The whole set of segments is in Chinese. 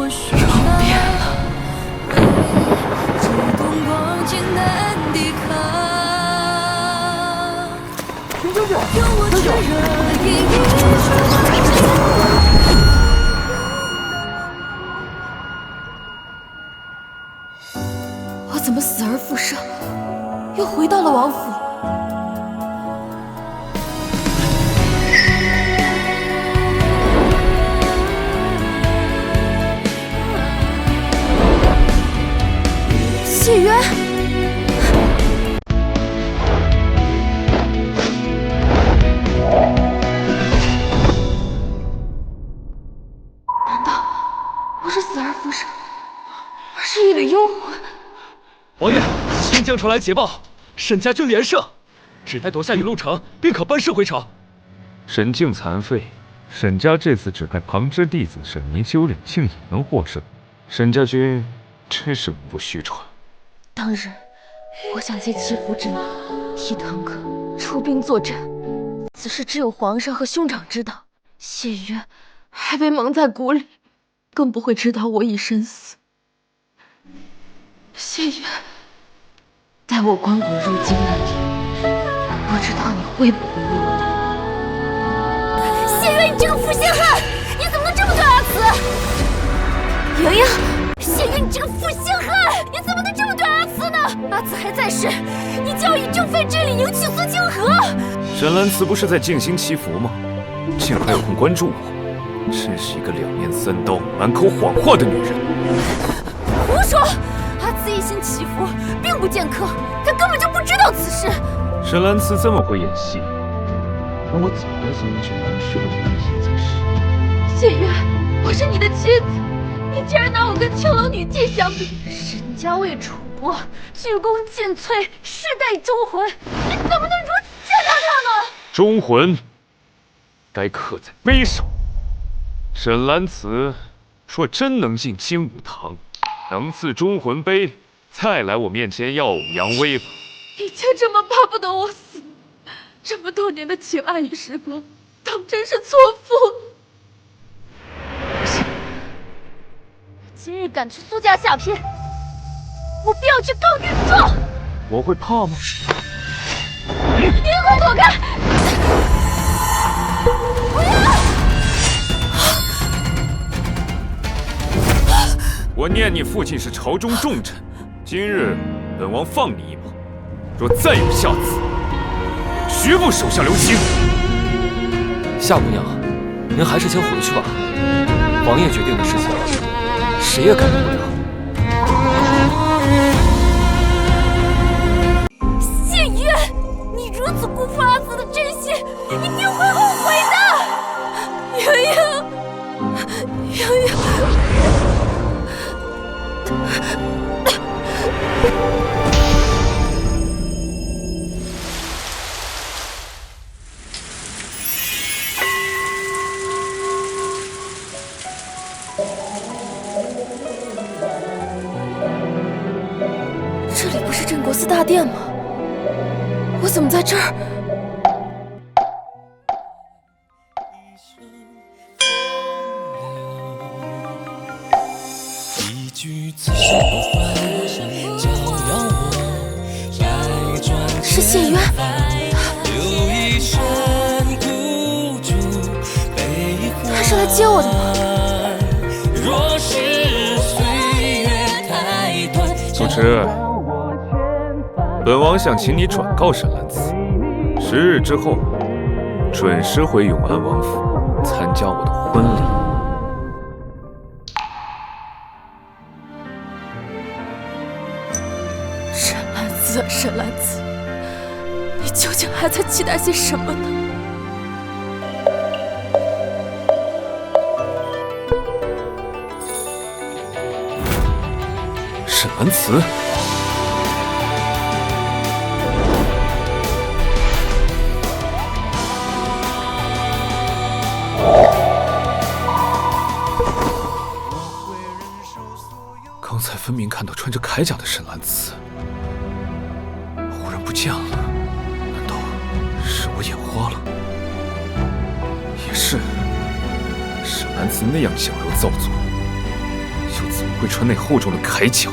变了。林小姐，小姐，我怎么死而复生，又回到了王府？谢渊。 不是死而复生，而是一缕幽魂。王爷，亲将传来捷报，沈家军连胜，只待夺下云鹿城，便可班师回朝。沈静残废，沈家这次只派旁支弟子沈明修、忍庆也能获胜，沈家军真是名不虚传。当日，我想借祈福之名，替堂客出兵作战，此事只有皇上和兄长知道，谢渊还被蒙在鼓里。 更不会知道我已身死。谢渊，待我滚滚入京那天，不知道你会不会为我谢渊，你这个负心汉，你怎么能这么对阿慈？莹莹，谢渊，你这个负心汉，你怎么能这么对阿慈呢？阿慈还在世，你就要以正废之礼迎娶苏清河。沈兰慈不是在静心祈福吗？竟还有空关注我。 真是一个两面三刀、满口谎话的女人！胡说！阿慈一心祈福，并不见客，她根本就不知道此事。沈兰慈这么会演戏，那我早就想去拿去了我一心在世。谢渊，我是你的妻子，你竟然拿我跟青楼女妓相比！沈家为楚国，鞠躬尽瘁，世代忠魂，你怎么能如此践踏他呢？忠魂该刻在碑上。 沈兰慈若真能进金武堂，能赐忠魂碑，再来我面前耀武扬威吧。以前这么巴不得我死，这么多年的情爱与时光，当真是错付了。不行，今日赶去苏家下篇，我必要去告御状。我会怕吗？你给我躲开！不要！ 我念你父亲是朝中重臣，今日本王放你一马，若再有下次，绝不手下留情。夏姑娘，您还是先回去吧。王爷决定的事情，谁也改变不了。谢渊，你如此辜负阿慈的真心，一定会后悔的。莹莹，莹莹。 这里不是镇国寺大殿吗？我怎么在这儿？是谢渊。他是来接我的吗？主持，本王想请你转告沈兰慈，10日之后准时回永安王府参加我的婚礼。沈兰慈，沈兰慈，你究竟还在期待些什么呢？沈兰慈。 刚才分明看到穿着铠甲的沈兰慈，忽然不见了，难道是我眼花了？也是，沈兰慈那样矫揉造作，会穿那厚重的铠甲。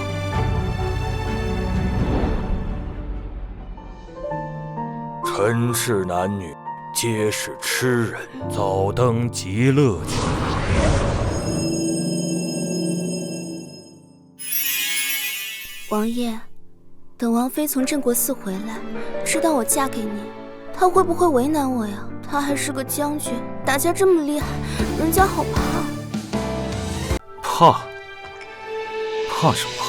尘世男女皆是痴人，早登极乐境。王爷，等王妃从镇国寺回来，知道我嫁给你，她会不会为难我呀？她还是个将军，打架这么厉害，人家好怕。怕什么怕？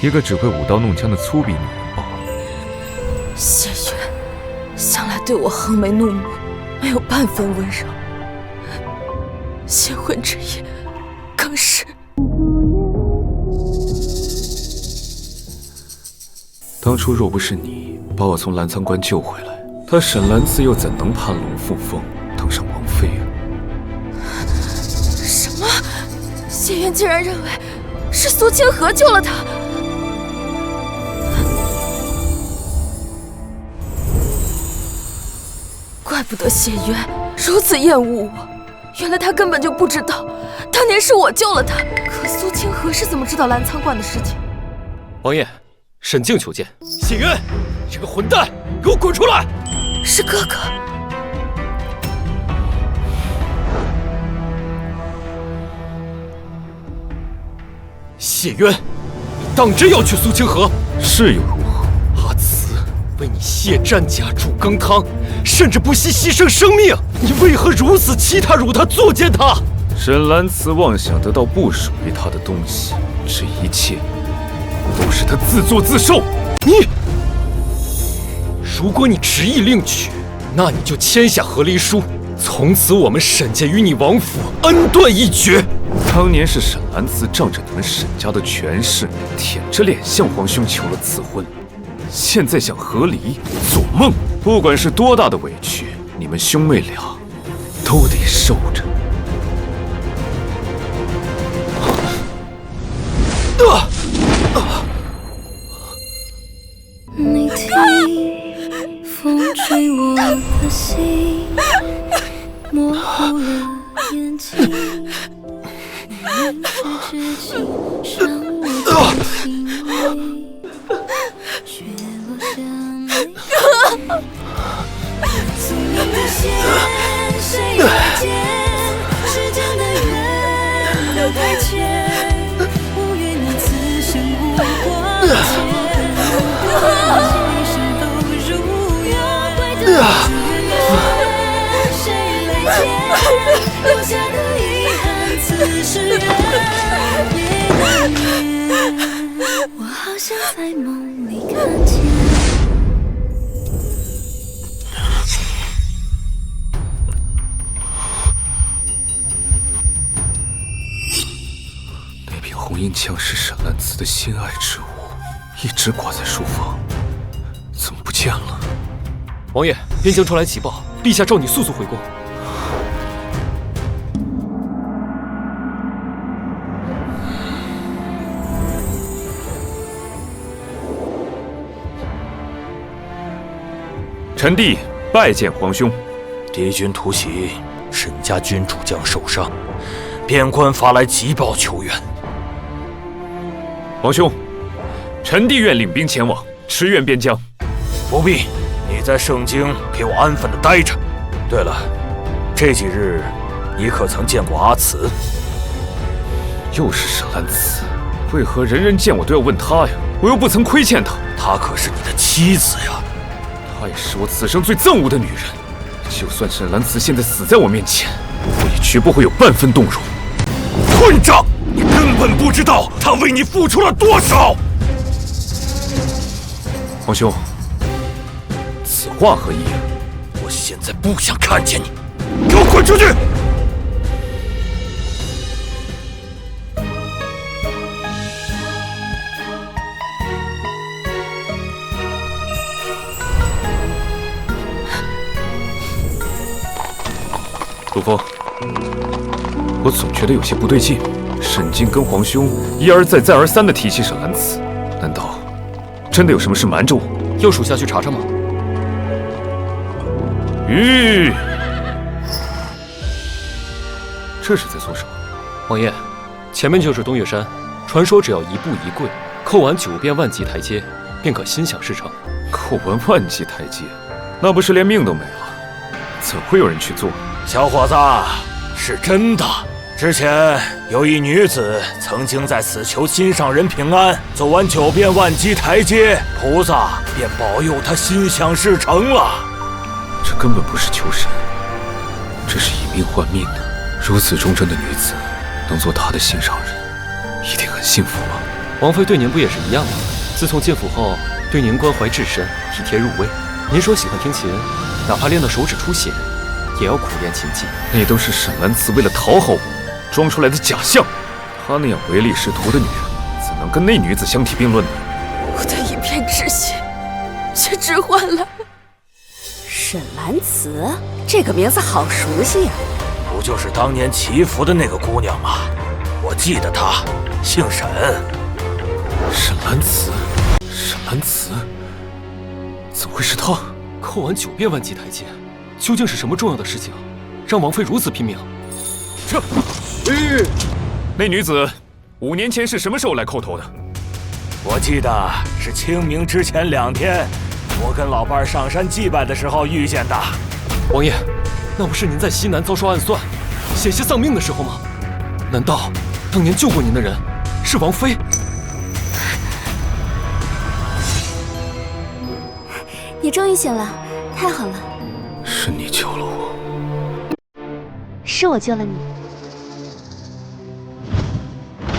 一个只会舞刀弄枪的粗鄙女人罢了。谢月向来对我横眉怒目，没有半分温柔。新婚之夜，更是。当初若不是你把我从澜沧关救回来，他沈兰子又怎能攀龙附凤，当上王妃啊？什么？谢渊竟然认为是苏清河救了他？怪不得谢渊如此厌恶我，原来他根本就不知道当年是我救了他。可苏清河是怎么知道澜沧关的事情？王爷，沈静求见。谢渊，这个混蛋，给我滚出来！是哥哥。谢渊，你当真要去苏清河？是又如何？阿慈为你卸战甲煮羹汤，甚至不惜牺牲生命，你为何如此欺他、辱他、作践他？沈兰慈妄想得到不属于他的东西，这一切都是他自作自受。如果你执意另娶，那你就签下和离书，从此我们沈家与你王府恩断义绝。当年是沈兰慈仗着你们沈家的权势，舔着脸向皇兄求了赐婚，现在想和离，做梦！不管是多大的委屈，你们兄妹俩都得受着。你听，风吹我的心，模糊了眼睛。你是至今伤我的心里，却落下泪。宿命的线，谁来剪？时间的缘都太浅，无缘你此生无挂牵。其实都如愿，怪得谁来剪？留下的遗憾，此时缘也难免。我好像在梦里看见。那柄红缨枪是沈兰慈的心爱之物，一直挂在书房，怎么不见了？王爷，边疆传来急报，陛下召你速速回宫。臣弟拜见皇兄。敌军突袭，沈家君主将受伤，边关发来急报求援。皇兄，臣弟愿领兵前往，驰援边疆。不必，你在盛京给我安分的待着。对了，这几日你可曾见过阿慈？又是沈兰慈，为何人人见我都要问她呀？我又不曾亏欠她。她可是你的妻子呀。她也是我此生最憎恶的女人。就算沈兰慈现在死在我面前，我也绝不会有半分动容。混账！你根本不知道她为你付出了多少。皇兄，此话何意？我现在不想看见你，给我滚出去！陆枫，我总觉得有些不对劲。沈静跟皇兄一而再、再而三地提起沈兰慈，难道真的有什么事瞒着我？要属下去查查吗？这是在做什么？王爷，前面就是东岳山，传说只要一步一跪，叩完9遍万级台阶，便可心想事成。叩完万级台阶，那不是连命都没了？怎会有人去做？小伙子，是真的。之前有一女子曾经在此求心上人平安，走完9遍万级台阶，菩萨便保佑她心想事成了。这根本不是求神，这是以命换命的。如此忠贞的女子，能做他的心上人，一定很幸福吧？王妃对您不也是一样吗？自从进府后，对您关怀至深，体贴入微。您说喜欢听琴，哪怕练到手指出血，也要苦练琴技。那都是沈兰慈为了讨好我装出来的假象。她那样唯利是图的女人，怎能跟那女子相提并论呢？我的一片痴心，却只换来沈兰慈，这个名字好熟悉呀！不就是当年祈福的那个姑娘吗？我记得她姓沈。沈兰慈，沈兰慈，怎么会是她？叩完9遍万级台阶，究竟是什么重要的事情，让王妃如此拼命？这，那女子5年前是什么时候来叩头的？我记得是清明之前2天，我跟老伴上山祭拜的时候遇见的。王爷，那不是您在西南遭受暗算，险些丧命的时候吗？难道当年救过您的人是王妃？你终于醒了，太好了。是你救了我。是我救了你。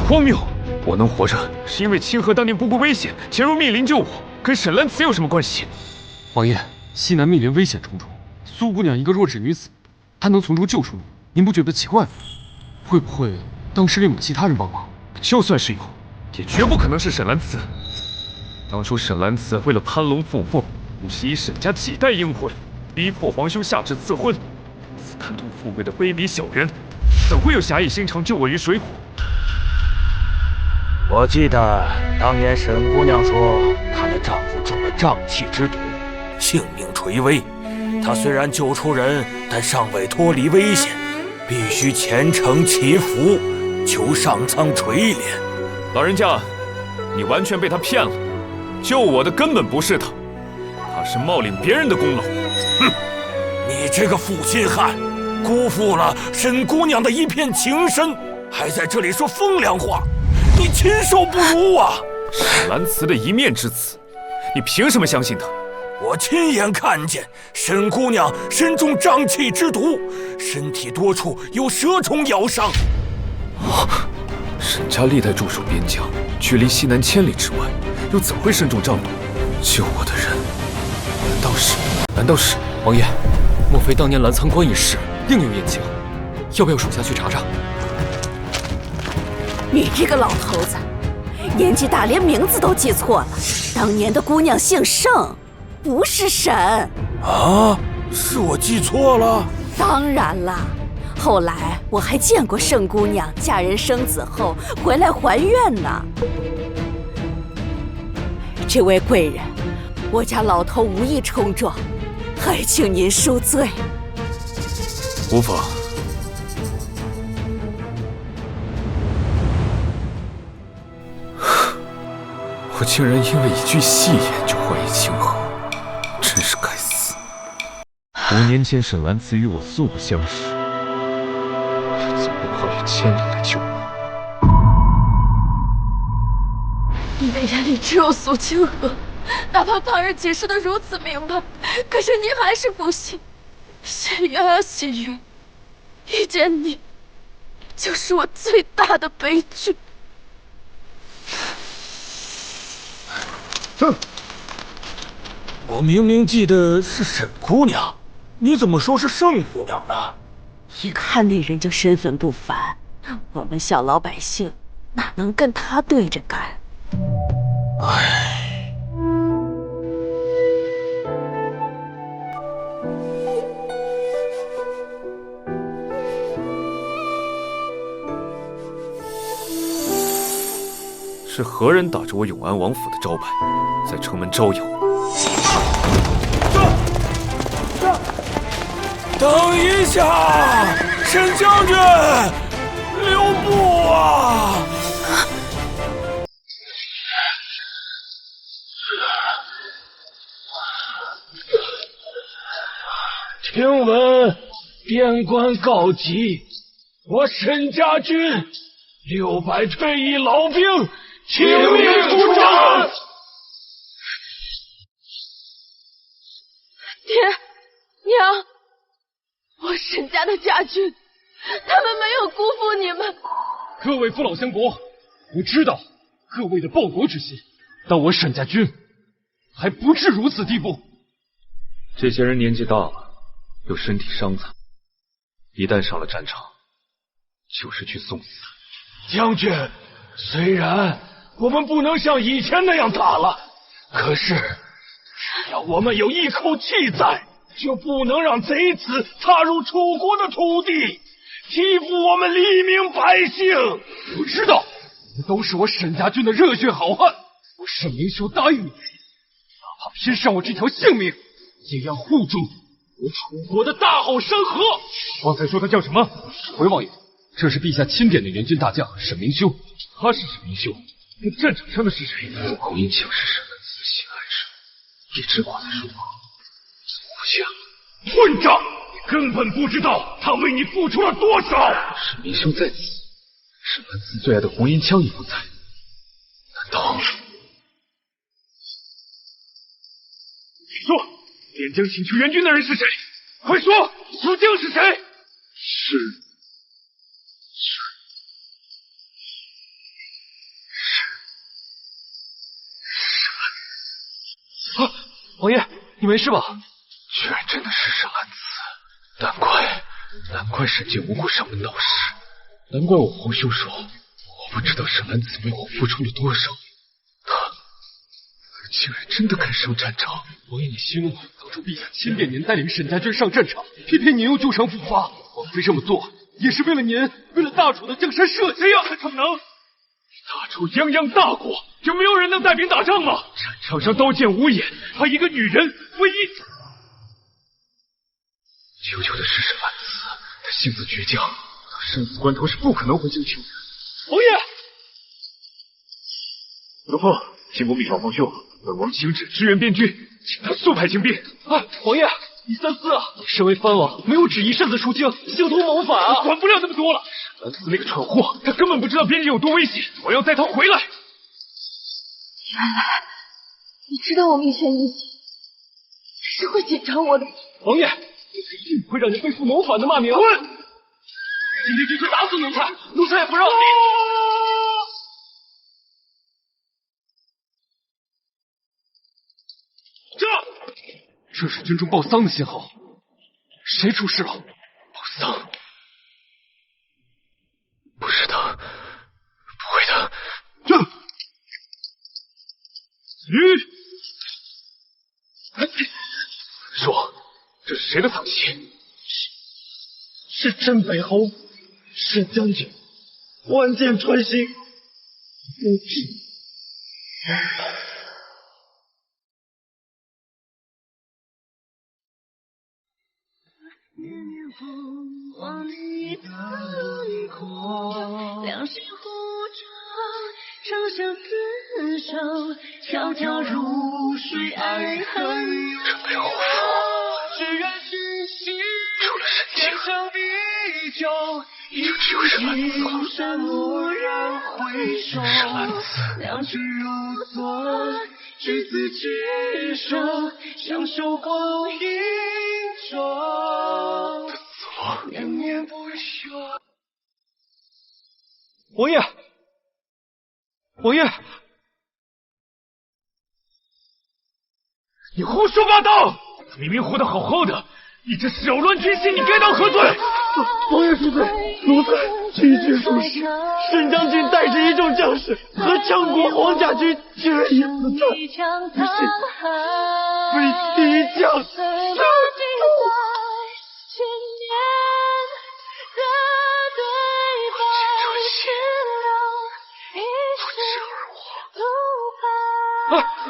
荒谬！我能活着，是因为清河当年不顾危险潜入密林救我，跟沈兰慈有什么关系？王爷，西南密林危险重重，苏姑娘一个弱智女子，她能从中救出你，您不觉得奇怪吗？会不会当时另有其他人帮忙？就算是有，也绝不可能是沈兰慈。当初沈兰慈为了攀龙附凤，不惜以沈家几代英魂，逼迫皇兄下旨赐婚。此贪图富贵的卑鄙小人，怎会有侠义心肠救我于水火？我记得当年沈姑娘说，她的丈夫中了瘴气之毒，性命垂危。她虽然救出人，但尚未脱离危险，必须虔诚祈福，求上苍垂怜。老人家，你完全被他骗了。救我的根本不是他，他是冒领别人的功劳。哼！你这个负心汉，辜负了沈姑娘的一片情深，还在这里说风凉话。你禽兽不如啊！沈兰慈的一面之词，你凭什么相信他？我亲眼看见沈姑娘身中瘴气之毒，身体多处有蛇虫咬伤。沈家历代驻守边疆，距离西南千里之外，又怎会身中瘴毒？救我的人，难道是王爷？莫非当年澜沧关一事另有隐情？要不要属下去查查？你这个老头子，年纪大连名字都记错了。当年的姑娘姓盛，不是沈。啊，是我记错了？当然啦，后来我还见过盛姑娘嫁人生子后回来还愿呢。这位贵人，我家老头无意冲撞，还请您恕罪。无妨。我竟然因为一句戏言就怀疑清河，真是该死。5年前沈兰慈与我素不相识，又怎会跨越千里来救我？你的眼里只有苏清河，哪怕旁人解释的如此明白，可是你还是不信。心云啊心云，遇见你，就是我最大的悲剧。哼！我明明记得是沈姑娘，你怎么说是盛姑娘呢？一看那人就身份不凡，我们小老百姓哪能跟他对着干？唉，是何人打着我永安王府的招牌，在城门招摇？等一下，沈将军，留步啊！请闻边关告急，我沈家军600退役老兵，请命出战。爹娘，我沈家的家军，他们没有辜负你们。各位父老乡伯，我知道各位的报国之心，但我沈家军还不至如此地步。这些人年纪大了，又身体伤残，一旦上了战场，就是去送死。将军，虽然我们不能像以前那样打了，可是只要我们有一口气在，就不能让贼子踏入楚国的土地，欺负我们黎民百姓。我知道，你们都是我沈家军的热血好汉。我沈明修答应你们，哪怕拼上我这条性命，也要护住我楚国的大好山河。方才说他叫什么？回王爷，这是陛下钦点的援军大将沈明修。他是沈明修，那战场上的是谁？红缨枪是沈兰子心爱之，一直挂在书房，不下。混账！你根本不知道他为你付出了多少。沈明修在此，沈兰子最爱的红缨枪也不在，难道？说，边疆请求援军的人是谁？快说，究竟是谁？王爷，你没事吧？居然真的是沈兰子，难怪沈建无故上门闹事，难怪我皇兄说我不知道沈兰子为我付出了多少，他竟然真的敢上战场。王爷，你息怒，当初陛下钦点您带领沈家军上战场，偏偏您又旧伤复发。王妃这么做也是为了您，为了大楚的江山社稷。这样还可能？大楚泱泱大国，就没有人能带兵打仗吗？战场上刀剑无眼，他一个女人为一……求求的是沈兰子，他性子倔强，到生死关头是不可能回京救援。王爷，刘凤，秦国密报皇兄，本王请旨支援边军，请他速派精兵。王爷，你三思啊！身为藩王，没有旨意擅自出京，形同谋反啊！管不了那么多了。沈兰子那个蠢货，他根本不知道边境有多危险，我要带他回来。原来你知道我命悬一线，是会紧张我的。王爷，奴才一定不会让你背负谋反的骂名。滚！今天就去打死奴才，奴才也不让你。这是军中报丧的信号，谁出事了？报丧？不是他，不会的。说，这是谁的丧旗？是镇北侯沈将军，万箭穿心。望你灯火，两心互照，长相厮守，迢迢入水而恨忧。只愿君心天长地久，一君山蓦然回首，两情如昨，执子之手，相守光阴中，念念不休。王爷，王爷，你胡说八道！他明明活得好好的，你这扰乱军心，你该当何罪？王爷恕罪，奴才区区属实。沈将军带着一众将士和羌国黄甲军决一死战，为敌将杀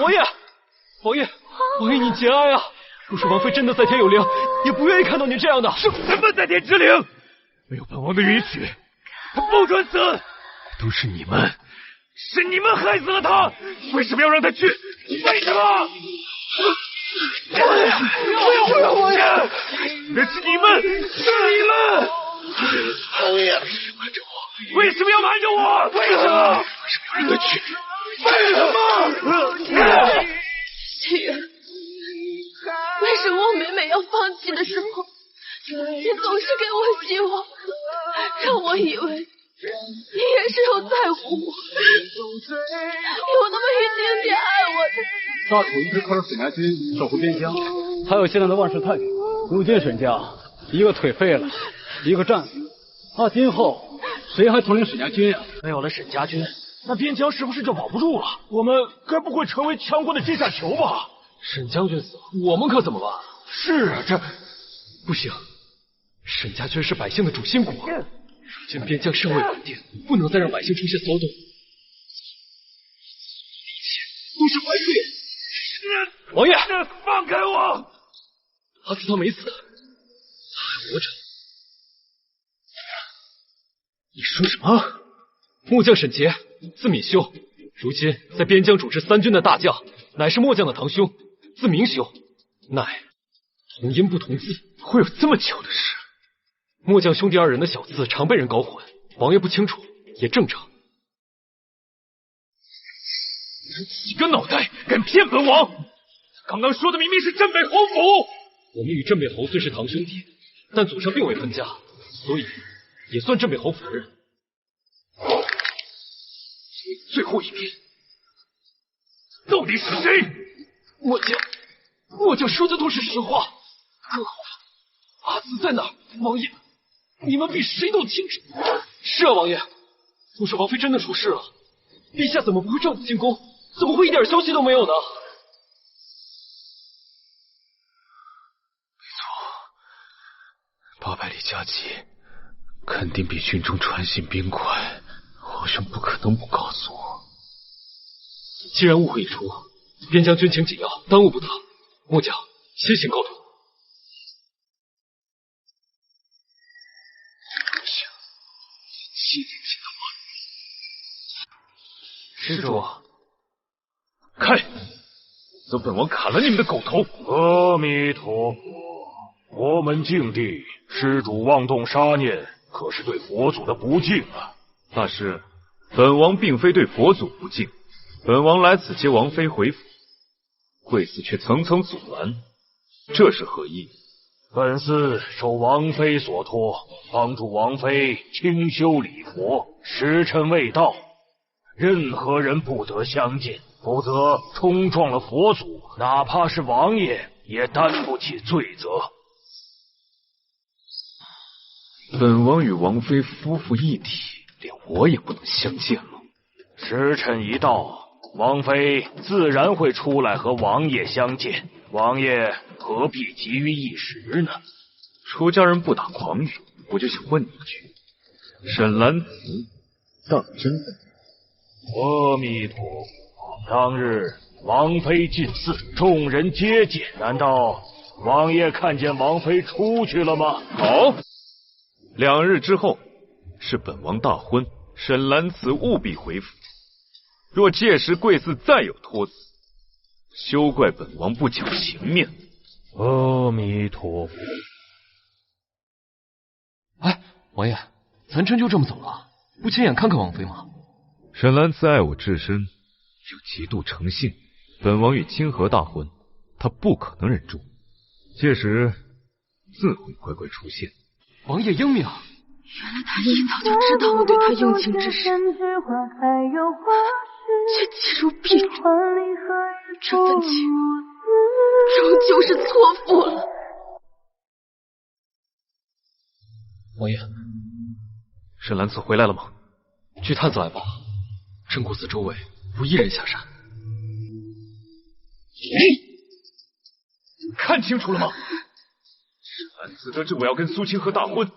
王爷，王爷，王爷，你节哀啊！若是王妃真的在天有灵，也不愿意看到您这样的。是什么在天之灵？没有本王的允许，他不准死！都是你们，是你们害死了他！为什么要让他去？为什么？不要王爷！那是你们，是你们！王爷，为什么要瞒着我？为什么？有人得去？为什么？雪原，为什么我每每要放弃的时候，你总是给我希望，让我以为你也是有在乎我，有那么一点点爱我的。大楚一直靠着沈家军守护边疆，还有现在的万世太平。如今沈家一个腿废了，一个战死，那今后谁还统领沈家军呀？没有了沈家军，那边疆是不是就保不住了？我们该不会成为强国的阶下囚吧？沈将军死了，我们可怎么办？是啊，这不行，沈家军是百姓的主心骨，如今边疆尚未稳定，不能再让百姓出现骚动，一切都是白费。王爷，放开我！阿紫他没死，他还活着。你说什么？末将沈杰，字敏修，如今在边疆主持3军的大将，乃是末将的堂兄，字明修，乃同音不同字，会有这么巧的事？末将兄弟2人的小字常被人搞混，王爷不清楚也正常。几个脑袋敢骗本王！刚刚说的明明是镇北侯府。我们与镇北侯虽是堂兄弟，但祖上并未分家，所以也算镇北侯府人。最后一遍，到底是谁？末将说的都是实话。更好，阿紫在哪儿？王爷，你们比谁都清楚。是啊，王爷，若是王妃真的出事了，陛下怎么不会召子进宫？怎么会一点消息都没有呢？没错，800里加急，肯定比军中传信兵快。皇兄不可能不告诉我。既然误会已出，边疆军情紧要，耽误不得。末将先行告退。施主，开！则本王砍了你们的狗头！阿弥陀佛，佛门净地，施主妄动杀念，可是对佛祖的不敬啊！大师，本王并非对佛祖不敬，本王来此接王妃回府，贵司却层层阻拦，这是何意？本司受王妃所托，帮助王妃清修礼佛，时辰未到，任何人不得相见，否则冲撞了佛祖，哪怕是王爷也担不起罪责。本王与王妃夫妇一体，连我也不能相见了。时辰一到，王妃自然会出来和王爷相见，王爷何必急于一时呢？出家人不打诳语，我就想问你一句：沈兰慈当真的？阿弥陀佛！当日王妃进寺，众人接见，难道王爷看见王妃出去了吗？好，2日之后是本王大婚，沈兰慈务必回府。若届时贵司再有托辞，休怪本王不讲情面。阿弥陀佛！哎，王爷，咱真就这么走了？不亲眼看看王妃吗？沈兰慈爱我至深，又极度诚信，本王与清河大婚，她不可能忍住，届时自会乖乖出现。王爷英明，原来他一早就知道我对他用情至深，却弃如敝履。这份情终究是错付了。王爷，沈兰慈回来了吗？据探子来报，镇国寺周围无一人下山。看清楚了吗？沈兰慈得知我要跟苏清河大婚，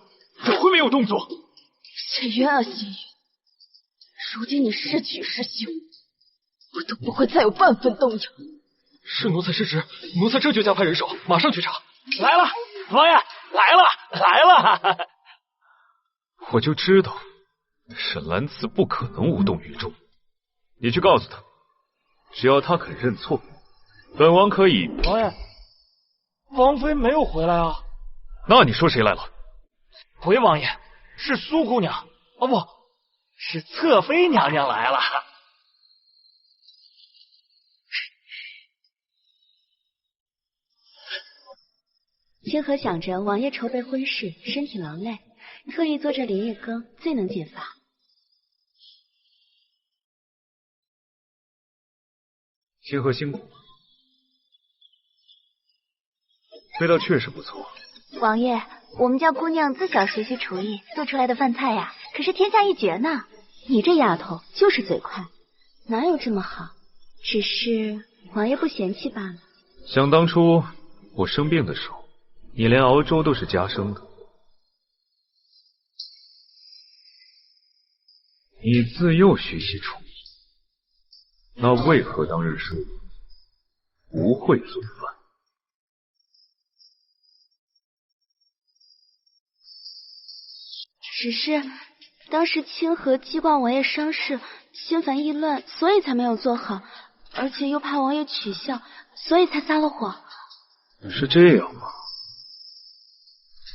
怎会没有动作？沈渊啊，沈渊，如今你是娶是休，我都不会再有半分动摇。是奴才失职，奴才这就加派人手，马上去查。来了，王爷，来了！我就知道沈兰慈不可能无动于衷。你去告诉他，只要他肯认错，本王可以。王爷，王妃没有回来啊。那你说谁来了？回王爷，是苏姑娘，哦不，是侧妃娘娘来了。清河想着王爷筹备婚事，身体劳累，特意做这连夜羹，最能解乏。清河辛苦了，味道确实不错。王爷，我们家姑娘自小学习厨艺，做出来的饭菜呀，可是天下一绝呢。你这丫头就是嘴快，哪有这么好？只是王爷不嫌弃罢了。想当初我生病的时候，你连熬粥都是家生的。你自幼学习厨艺，那为何当日说不会做饭？只是当时清河记挂王爷伤势，心烦意乱，所以才没有做好，而且又怕王爷取笑，所以才撒了谎。是这样吗？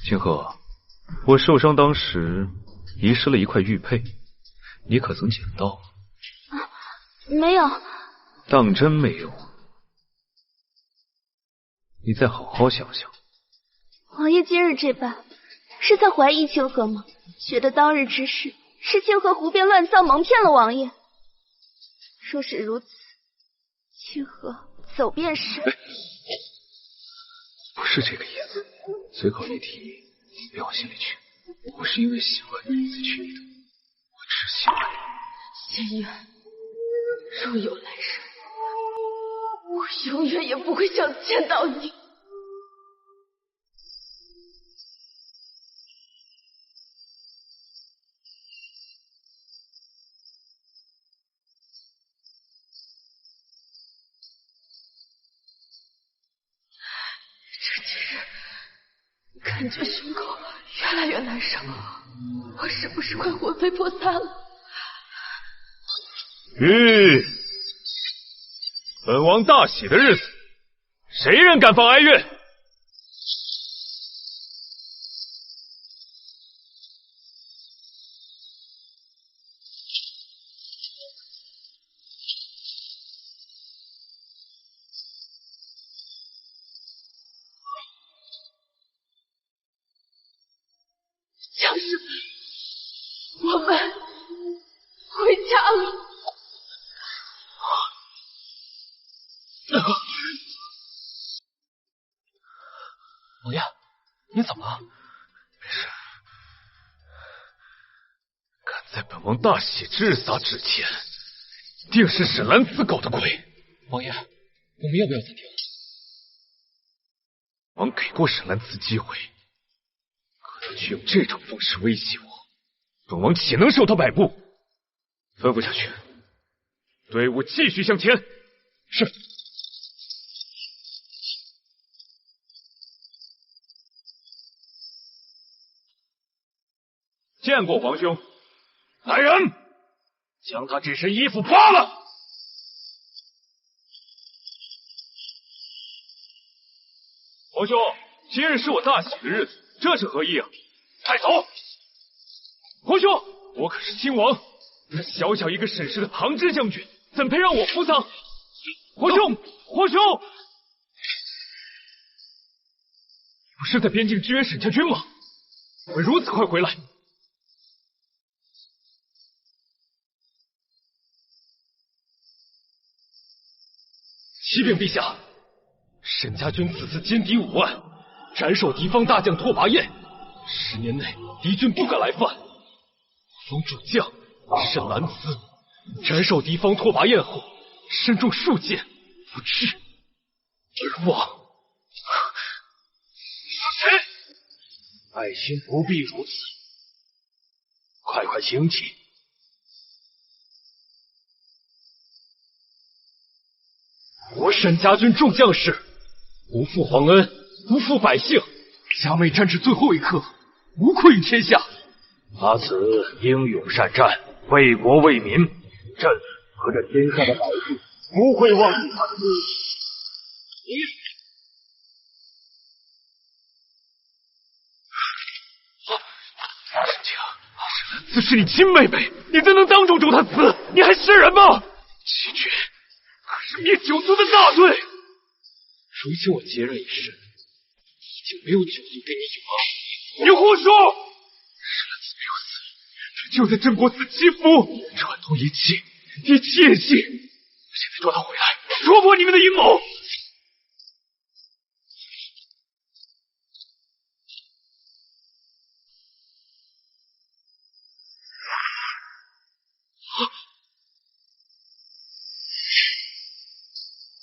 清河，我受伤当时遗失了一块玉佩，你可曾捡到？没有。当真没有？你再好好想想。王爷今日这般，是在怀疑清河吗？觉得当日之事是清河胡编乱造，蒙骗了王爷。若是如此，清河走便是。不是这个意思，随口一提，别往心里去。我是因为喜欢你才娶你的，我只喜欢你。仙缘，若有来生，我永远也不会想见到你。这几日感觉胸口越来越难受，我是不是快魂飞魄散了？本王大喜的日子，谁人敢放哀怨？将士们，我们回家了。王爷，你怎么了？没事。敢在本王大喜之日撒纸钱，定是沈兰子搞的鬼。王爷，我们要不要暂停？王给过沈兰子机会，可他却用这种方式威胁我，本王岂能受他摆布？吩咐下去，队伍继续向前。是。见过皇兄。来人，将他这身衣服扒了。皇兄，今日是我大喜的日子，这是何意啊？带走！皇兄，我可是亲王，他小小一个沈氏的旁支将军，怎配让我扶丧？皇兄，皇兄，不是在边境支援沈家军吗？怎么如此快回来？启禀陛下，沈家军此次歼敌5万，斩首敌方大将拓跋彦，10年内敌军不敢来犯。封主将沈兰慈斩首敌方拓跋彦后，身中数箭，不治而亡。爱卿不必如此，快快行起。我沈家军众将士不负皇恩，不负百姓，家妹战至最后一刻，无愧于天下。他此英勇善战，为国为民，朕和这天下的百姓不会忘记他的功绩。此是你亲妹妹，你怎能当众咒她死？你还是人吗？齐军可是灭九族的大罪，如今我孑然一身，已经没有九族给你永安。你胡说！沈兰子没有死，他就在镇国寺祈福，串通一切也行。我现在抓他回来，戳破你们的阴谋。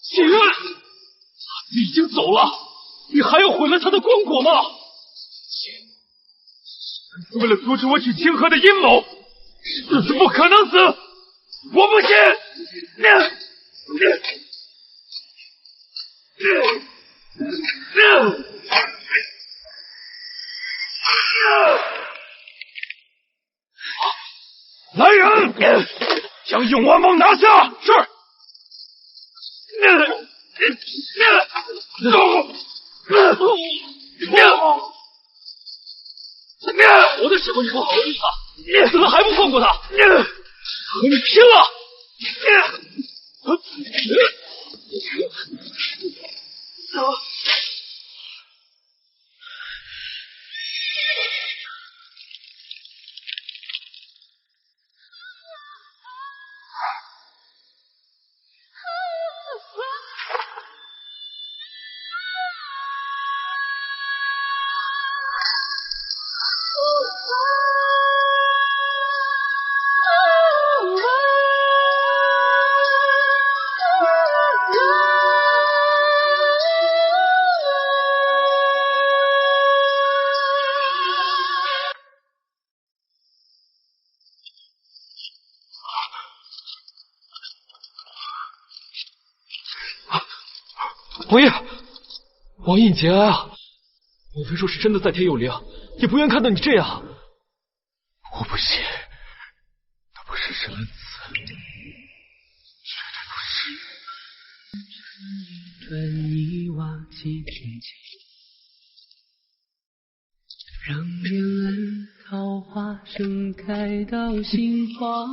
谢渊，阿紫已经走了，你还要毁了他的光果吗？为了阻止我娶清河的阴谋，世子不可能死，我不信。来人，将永安王拿下！是。活的时候你不好好对他，死了还不放过他，和你拼了！王爷，王爷你节哀啊！莫非说是真的在天有灵，也不愿看到你这样。我不信，那不是沈兰子，绝对不是。一瓦几片让人安桃花盛开到心慌。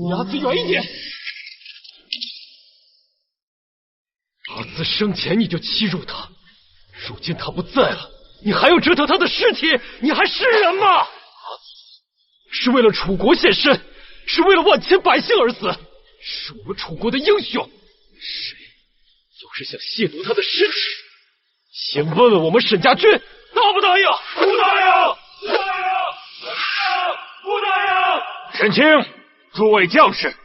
牙子远一点！阿紫生前你就欺辱他，如今他不在了，你还要折腾他的尸体，你还是人吗？阿紫是为了楚国献身，是为了万千百姓而死，是我们楚国的英雄。谁要是想亵渎他的尸体，先问问我们沈家军答不答应？不答应！不答应！不答应！沈清，诸位将士，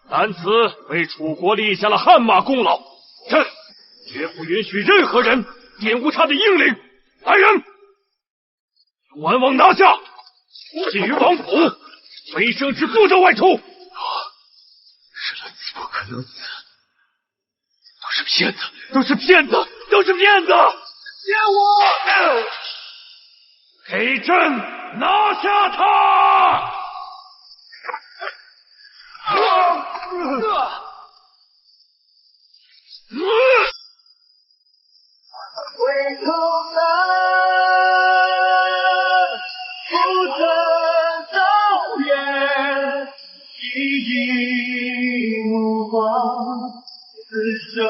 丹慈为楚国立下了汗马功劳，朕绝不允许任何人玷污他的英灵。来人，永安王拿下，寄于王府，非圣旨不得外出。沈兰子不可能死，都是骗子，都是骗子，都是骗子！骗我！给朕拿下他！回头看，不曾走远，一目光，此生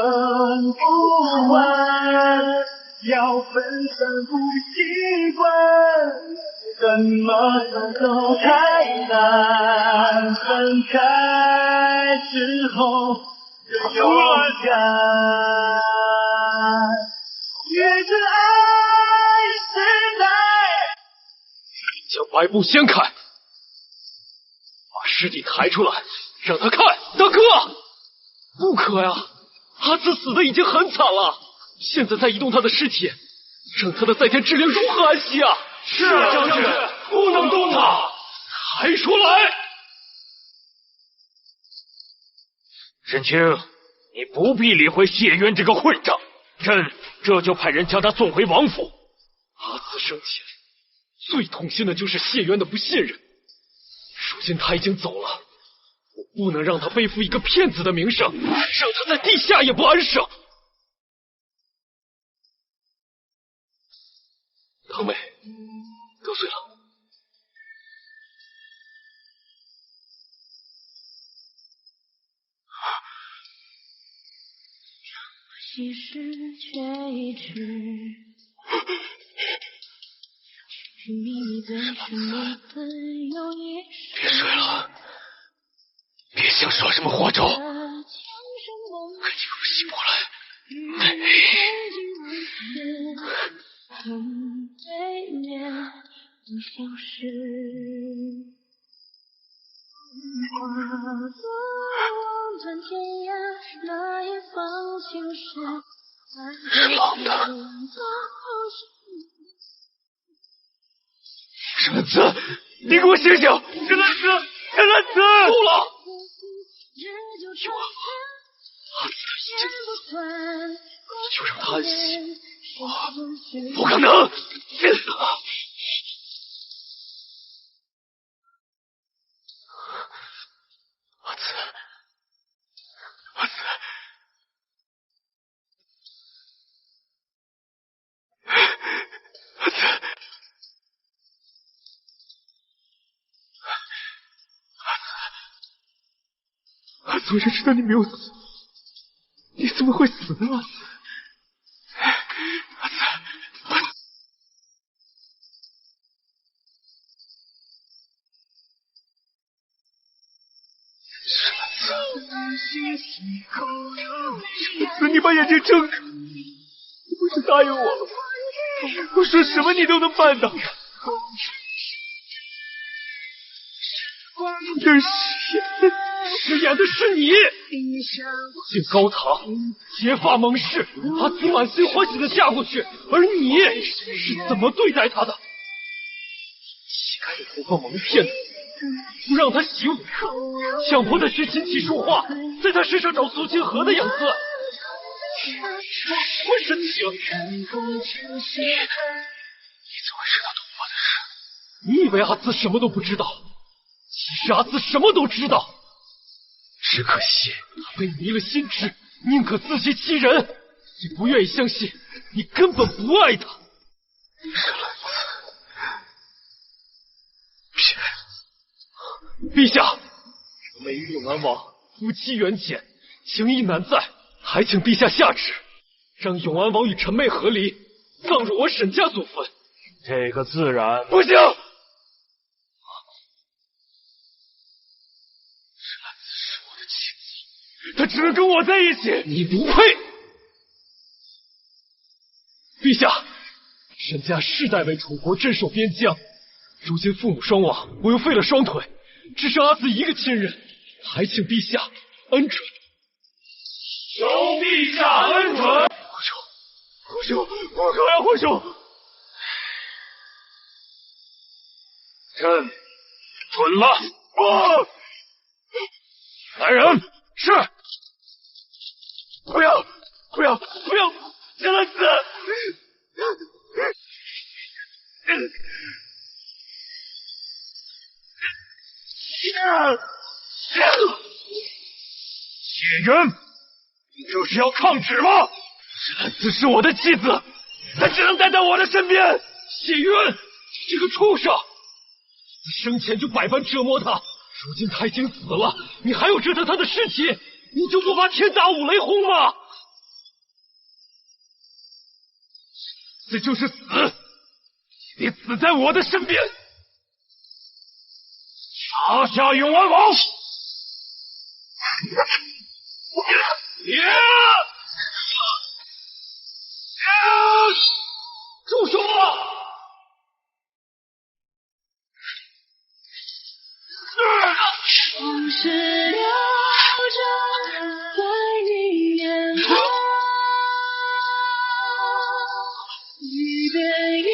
不换。要分身不习惯，怎么能走太难？分开之后的勇敢，越是爱时代。将白布掀开，把尸体抬出来，让他看。大哥，不可呀！阿紫死的已经很惨了。现在再移动他的尸体，让他的在天之灵如何安息啊？是啊，将军，不能动他。抬出来！沈清，你不必理会谢渊这个混账，朕这就派人将他送回王府。阿紫生前最痛心的就是谢渊的不信任，如今他已经走了，我不能让他背负一个骗子的名声，让他在地下也不安生。堂妹，其实却一直秘密最深密的有一别睡了，别想耍什么花招，快进入醒过来。对面都像是划过望断天涯那一方情诗，是冷的。沈兰子，你给我醒醒！沈兰子，沈兰子，够了！有阿紫的意见，就让他安息。不可能！阿紫，阿紫，阿紫，阿紫，我就知道你没有死，你怎么会死呢？阿紫。沈子，你把眼睛睁开！你不是答应我了吗？我说什么你都能办到。这饰演的是你，进高堂结发盟誓，阿紫满心欢喜的嫁过去，而你是怎么对待她的？乞丐的头发蒙骗不让他习武，强迫他学琴棋书画，在他身上找苏清河的影子。我神情！你怎么知道头发的事？你以为阿紫什么都不知道？其实阿紫什么都知道，只可惜他被迷了心智，宁可自欺欺人，也不愿意相信你根本不爱他。沈兰子，陛下，臣妹与永安王夫妻缘浅，情义难在，还请陛下下旨，让永安王与臣妹和离，葬入我沈家祖坟。这个自然不行。沈兰子是我的妻子，她只能跟我在一起。你不配。陛下，沈家世代为楚国镇守边疆，如今父母双亡，我又废了双腿，只剩阿紫一个亲人，还请陛下恩准。求陛下恩准。皇兄，不可呀，皇兄！朕准了。来人，是。不要，沈兰子。血缘，你这是要抗旨吗？沈兰子是我的妻子，她只能待在我的身边。血缘，你这个畜生！生前就百般折磨他，如今他已经死了，你还要折腾他的尸体，你就不怕天打五雷轰吗？这就是死，你得死在我的身边。拿下永安王！住手！往事留着，在你眼中，一遍一遍，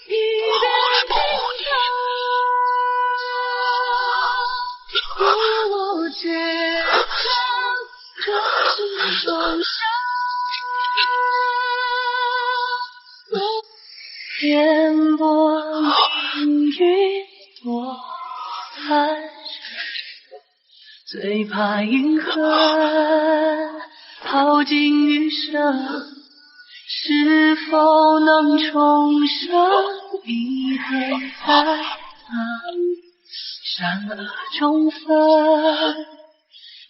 一遍听它，我倔强，这是种伤。颠簸命运多残忍，最怕银河耗尽余生，是否能重生？遗恨在善恶中分，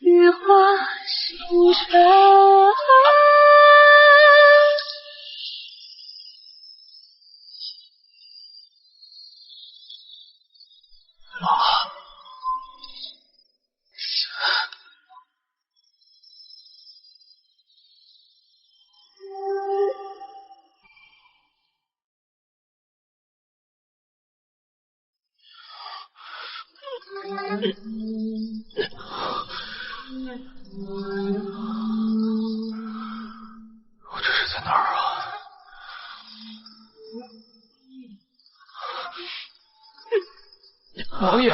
雨花无声。我这是在哪儿啊？王爷，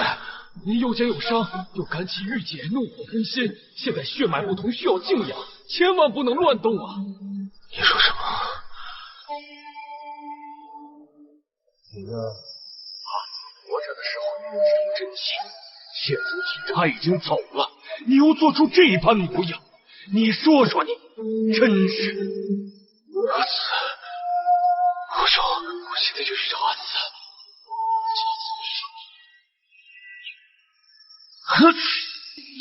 您右肩有伤，又肝气郁结，怒火攻心，现在血脉不通，需要静养，千万不能乱动啊！你说什么？活着的时候有这种真气，现如今他已经走了，你又做出这般模样，你说说你，真是阿紫，胡兄，我现在就去找阿紫。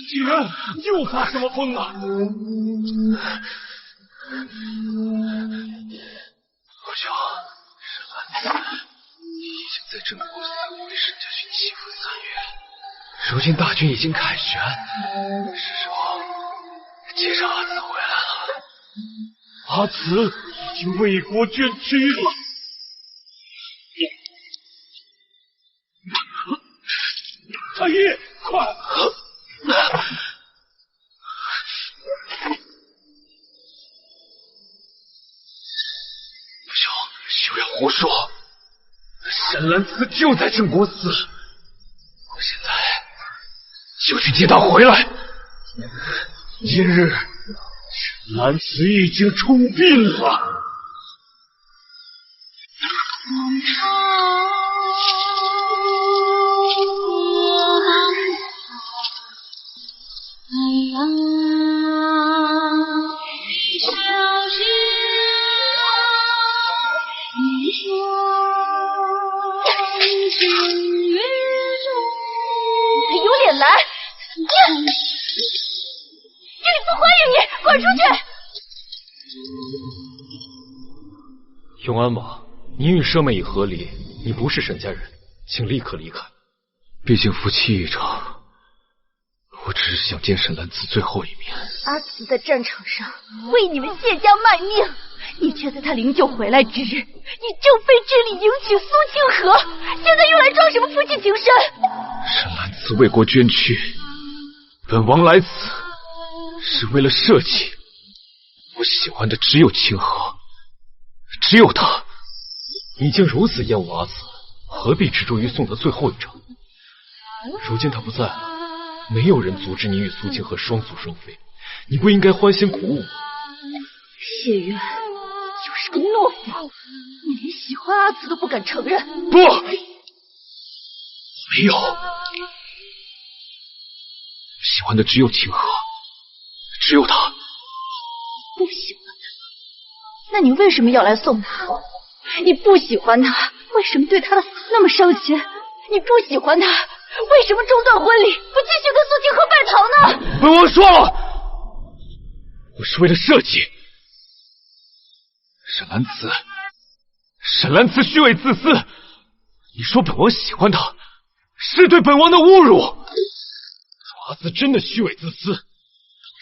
姐，又发什么疯啊？胡兄，沈兰子已经在郑国寺为沈家军祈福3月，如今大军已经凯旋，是时候接上阿紫回来了。阿紫已经为国捐躯了。太医，快！不行，休要胡说！沈兰子就在郑国寺，我现在就去接他回来。今日沈兰子已经出殡了。有脸来！这里不欢迎你，滚出去！永安王，您与舍妹已和离，你不是沈家人，请立刻离开。毕竟夫妻一场，我只是想见沈兰子最后一面。阿慈在战场上为你们谢家卖命，你却在他灵柩回来之日，以正妃之礼迎娶苏清河，现在又来装什么夫妻情深？沈兰子为国捐躯，本王来此是为了社稷。我喜欢的只有清河，只有他。你竟如此厌恶阿紫，何必执着于送他最后一程？如今他不在了，没有人阻止你与苏清河双宿双飞，你不应该欢欣鼓舞吗？谢渊就是个懦夫，你连喜欢阿紫都不敢承认。不，没有，喜欢的只有清河，只有他。不喜欢他，那你为什么要来送他？你不喜欢他，为什么对他的死那么伤心？你不喜欢他，为什么中断婚礼，不继续跟苏清河拜堂呢？本王说了，我是为了社稷。沈兰子虚伪自私，你说本王喜欢他，是对本王的侮辱。阿紫真的虚伪自私，当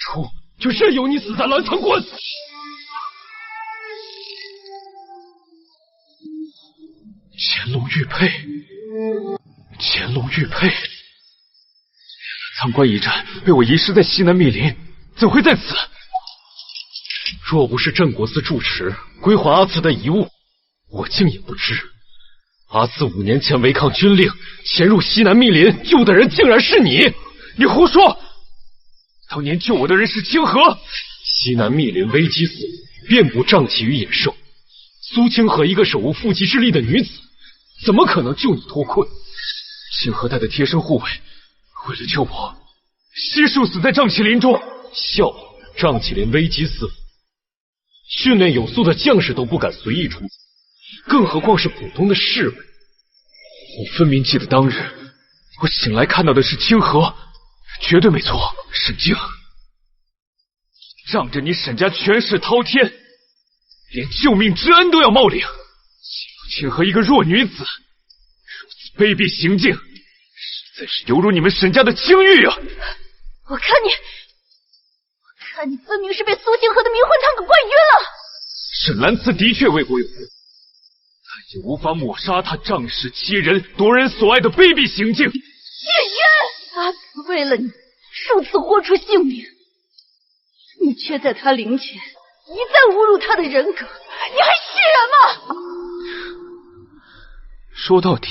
初就任由你死在澜沧关。乾隆玉佩，乾隆玉佩。苍关一战被我遗失在西南密林，怎会在此？若不是镇国司住持归还阿紫的遗物，我竟也不知。阿紫5年前违抗军令，潜入西南密林，救的人竟然是你！你胡说！当年救我的人是清河。西南密林危机四伏，遍布瘴气与野兽。苏清河一个手无缚鸡之力的女子，怎么可能救你脱困？清河带的贴身护卫，为了救我，悉数死在瘴气林中。笑话，瘴气林危机四伏，训练有素的将士都不敢随意出击，更何况是普通的侍卫。我分明记得当日，我醒来看到的是清河，绝对没错。沈静，仗着你沈家权势滔天，连救命之恩都要冒领，欺负清河一个弱女子，如此卑鄙行径，实在是犹如你们沈家的清誉啊！我看你分明是被苏清河的迷魂汤给灌晕了。沈兰慈的确为国有功，但也无法抹杀她仗势欺人、夺人所爱的卑鄙行径。叶渊，阿慈为了你数次豁出性命，你却在他灵前一再侮辱他的人格，你还是人吗？说到底，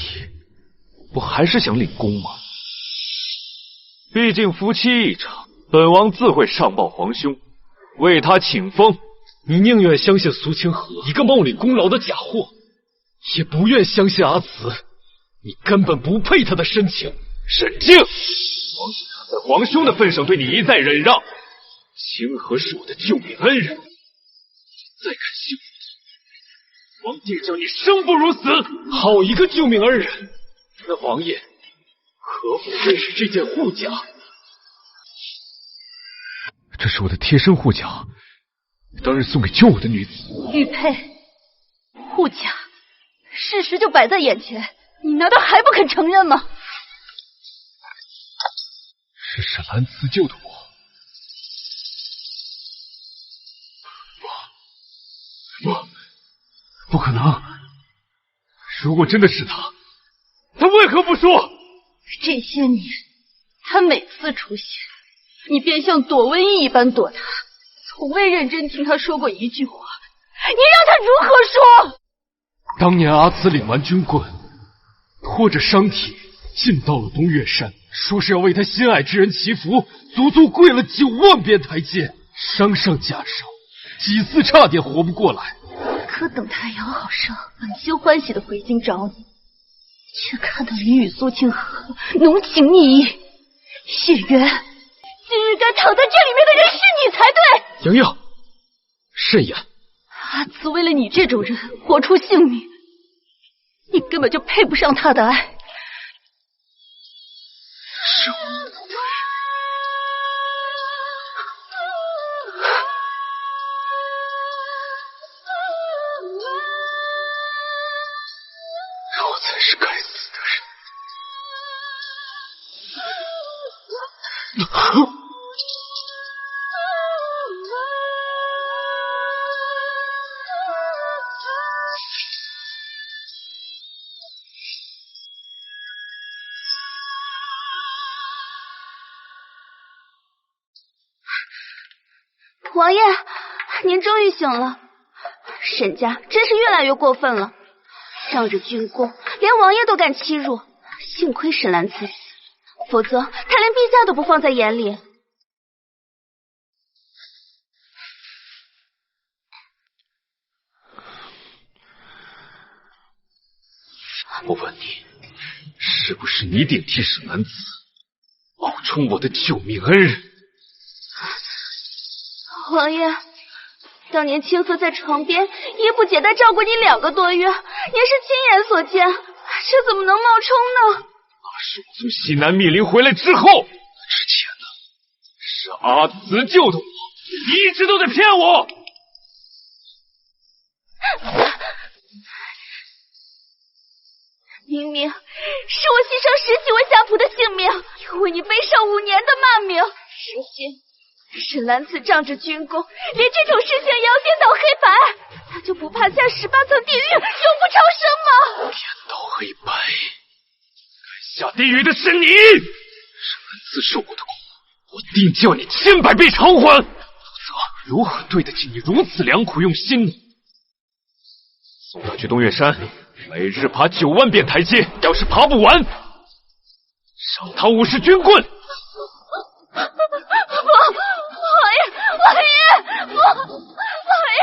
不还是想领功吗？毕竟夫妻一场，本王自会上报皇兄，为他请封。你宁愿相信苏清河一个冒领功劳的假货，也不愿相信阿慈，你根本不配他的深情。沈静，王是他在皇兄的份上对你一再忍让，清河是我的救命恩人，再敢幸福，王定叫你生不如死！好一个救命恩人！那王爷可否认识这件护甲？这是我的贴身护甲，当日送给救我的女子。玉佩，护甲，事实就摆在眼前，你难道还不肯承认吗？是沈兰慈救的我。不可能！如果真的是他，他为何不说？这些年，他每次出现，你便像躲瘟疫一般躲他，从未认真听他说过一句话。你让他如何说？当年阿慈领完军棍，拖着伤体进到了东岳山，说是要为他心爱之人祈福，足足跪了9万遍台阶，伤上加伤，几次差点活不过来。可等他养好伤，满心欢喜的回京找你，却看到你与苏清河浓情蜜意。叶渊，今日该躺在这里面的人是你才对。莹莹，慎言。阿慈为了你这种人活出性命，你根本就配不上他的爱。是我不对。我才是该死的人。王爷，您终于醒了。沈家真是越来越过分了，仗着军功，连王爷都敢欺辱。幸亏沈兰慈死，否则他连陛下都不放在眼里。我问你，是不是你顶替沈兰慈，冒充我的救命恩人？王爷，当年清河在床边衣不解带照顾你2个多月，您是亲眼所见，这怎么能冒充呢？那是我从西南密林回来之后，之前呢，是阿慈救的我，你一直都在骗我。明明是我牺牲10几位家仆的性命，又为你背上5年的骂名，如今沈兰慈仗着军功，连这种事情也要颠倒黑白，他就不怕下18层地狱永不超生吗？颠倒黑白，该下地狱的是你！沈兰慈受过的苦，我定叫你千百倍偿还，否则如何对得起你如此良苦用心呢？送他去东岳山，每日爬9万遍台阶，要是爬不完，赏他50军棍。王爷，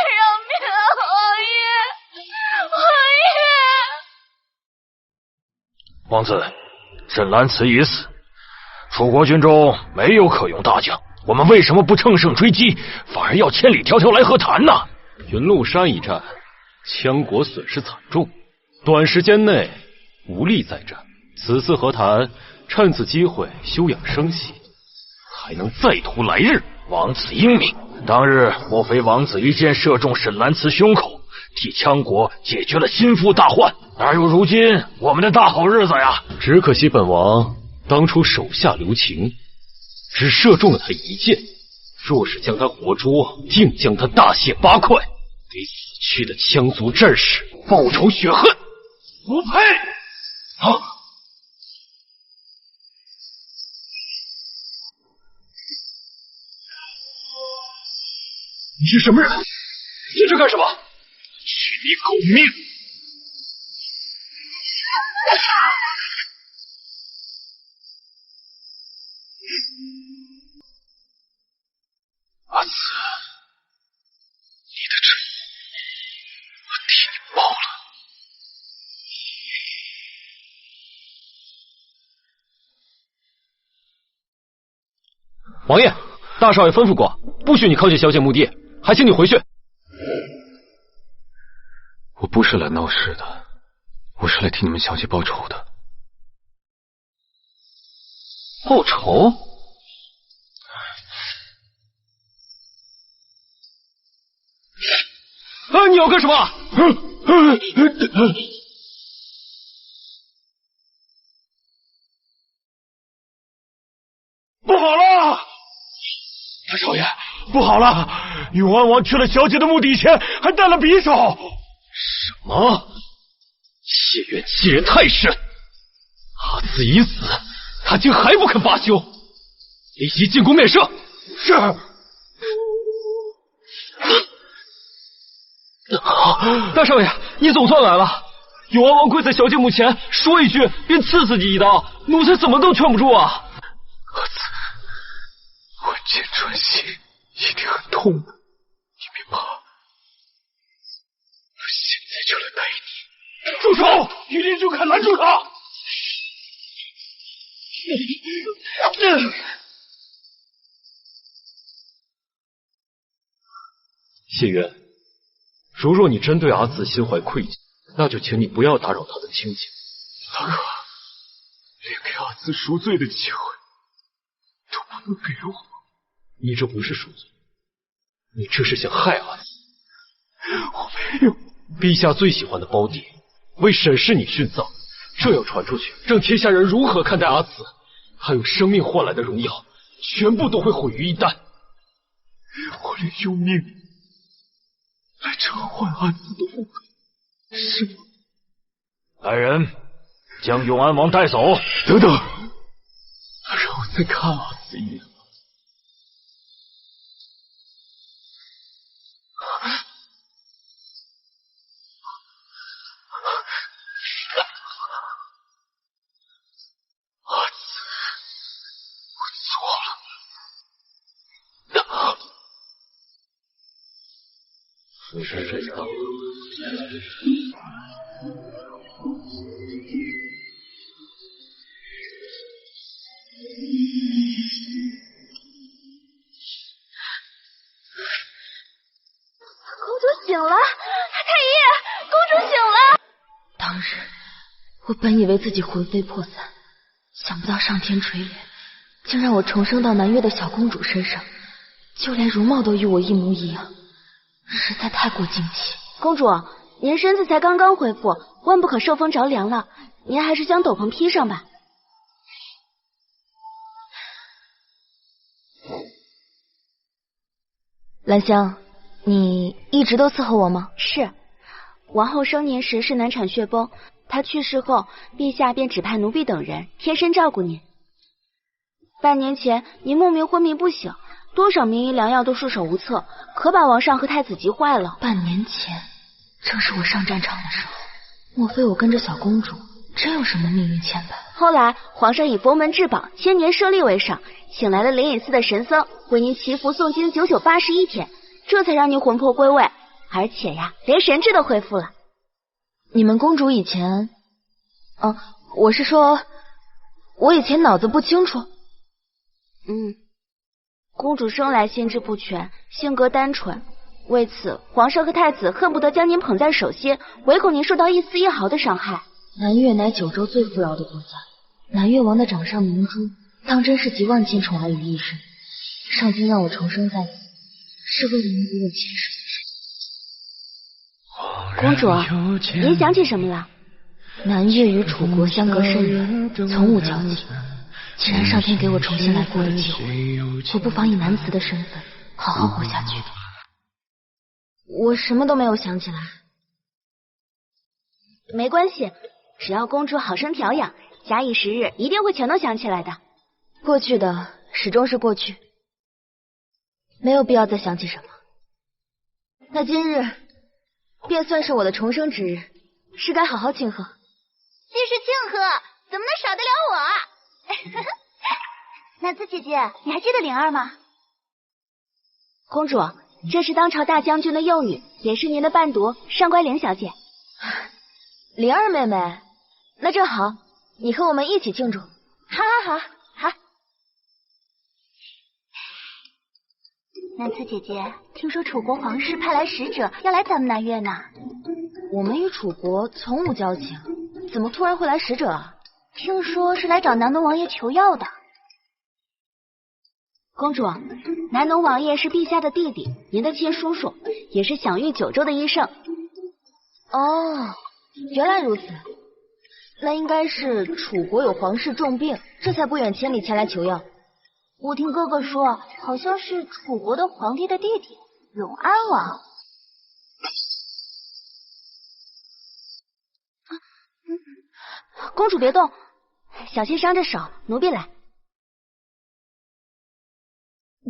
饶命啊！王子，沈兰慈已死，楚国军中没有可用大将，我们为什么不乘胜追击，反而要千里迢迢来和谈呢？云麓山一战，羌国损失惨重，短时间内无力再战。此次和谈，趁此机会休养生息，还能再图来日。王子英明。当日莫非王子一箭射中沈兰慈胸口，替羌国解决了心腹大患，哪有如今我们的大好日子呀？只可惜本王当初手下留情，只射中了他一箭。若是将他活捉，定将他大卸八块，给死去的羌族战士报仇雪恨。不配！啊！你是什么人？进这干什么？取你狗命！阿紫，你的仇我替你报了。王爷，大少爷吩咐过，不许你靠近小姐墓地，还请你回去。我不是来闹事的，我是来替你们小姐报仇的。报仇？啊！你要干什么？不好了！大少爷，不好了！永安王去了小姐的墓地前，还带了匕首。什么？谢渊欺人太甚！阿紫已死，他竟还不肯罢休！立即进宫面圣。是。大少爷，你总算来了！永安王跪在小姐墓前，说一句便刺自己一刀，奴才怎么都劝不住啊！阿紫，万箭穿心，一定很痛的，你别怕，我现在就来陪你。住手！御林主看拦住他！谢渊，如若你真对阿紫心怀愧疚，那就请你不要打扰她的清静。大哥，连给阿紫赎罪的机会都不能给我。你这不是赎罪，你这是想害阿紫。我没有。陛下最喜欢的胞弟为审视你殉葬，这要传出去，让天下人如何看待阿紫？他用生命换来的荣耀，全部都会毁于一旦。我连用命来偿还阿紫的误会，是吗？来人，将永安王带走。等等，让我再看阿紫一眼。是这样。公主醒了，太医，公主醒了。当日我本以为自己魂飞魄散，想不到上天垂怜，竟让我重生到南越的小公主身上，就连容貌都与我一模一样，实在太过惊奇。公主，您身子才刚刚恢复，万不可受风着凉了，您还是将斗篷披上吧。兰香，你一直都伺候我吗？是，王后生年时是难产血崩，她去世后，陛下便指派奴婢等人贴身照顾您。半年前您莫名昏迷不醒，多少名医良药都束手无策，可把王上和太子急坏了。半年前，正是我上战场的时候，莫非我跟着小公主真有什么命运牵绊？后来皇上以佛门至宝千年舍利为赏，请来了灵隐寺的神僧为您祈福诵经99、81天，这才让您魂魄归位，而且呀，连神智都恢复了。你们公主以前，我是说，我以前脑子不清楚。公主生来心智不全，性格单纯，为此皇上和太子恨不得将您捧在手心，唯恐您受到一丝一毫的伤害。南越乃9州最富饶的国家，南越王的掌上明珠当真是集万千宠爱于一身，上京让我重生在此，是为了弥补我前世的身。公主，您想起什么了？南越与楚国相隔甚远，从无交集。既然上天给我重新来过的机会，我不妨以男子的身份好好活下去。我什么都没有想起来。没关系，只要公主好生调养，假以时日，一定会全都想起来的。过去的始终是过去，没有必要再想起什么。那今日便算是我的重生之日，是该好好庆贺。既是庆贺，怎么能少得了我？南子姐姐，你还记得灵儿吗？公主，这是当朝大将军的幼女，也是您的伴读上官灵小姐。灵儿妹妹，那正好，你和我们一起庆祝。好。南子姐姐，听说楚国皇室派来使者要来咱们南越呢。我们与楚国从无交情，怎么突然会来使者啊？听说是来找南农王爷求药的。公主，南农王爷是陛下的弟弟，您的亲叔叔，也是享誉九州的医圣。哦，原来如此。那应该是楚国有皇室重病，这才不远千里前来求药。我听哥哥说，好像是楚国的皇帝的弟弟永安王。公主别动，小心伤着手，奴婢来。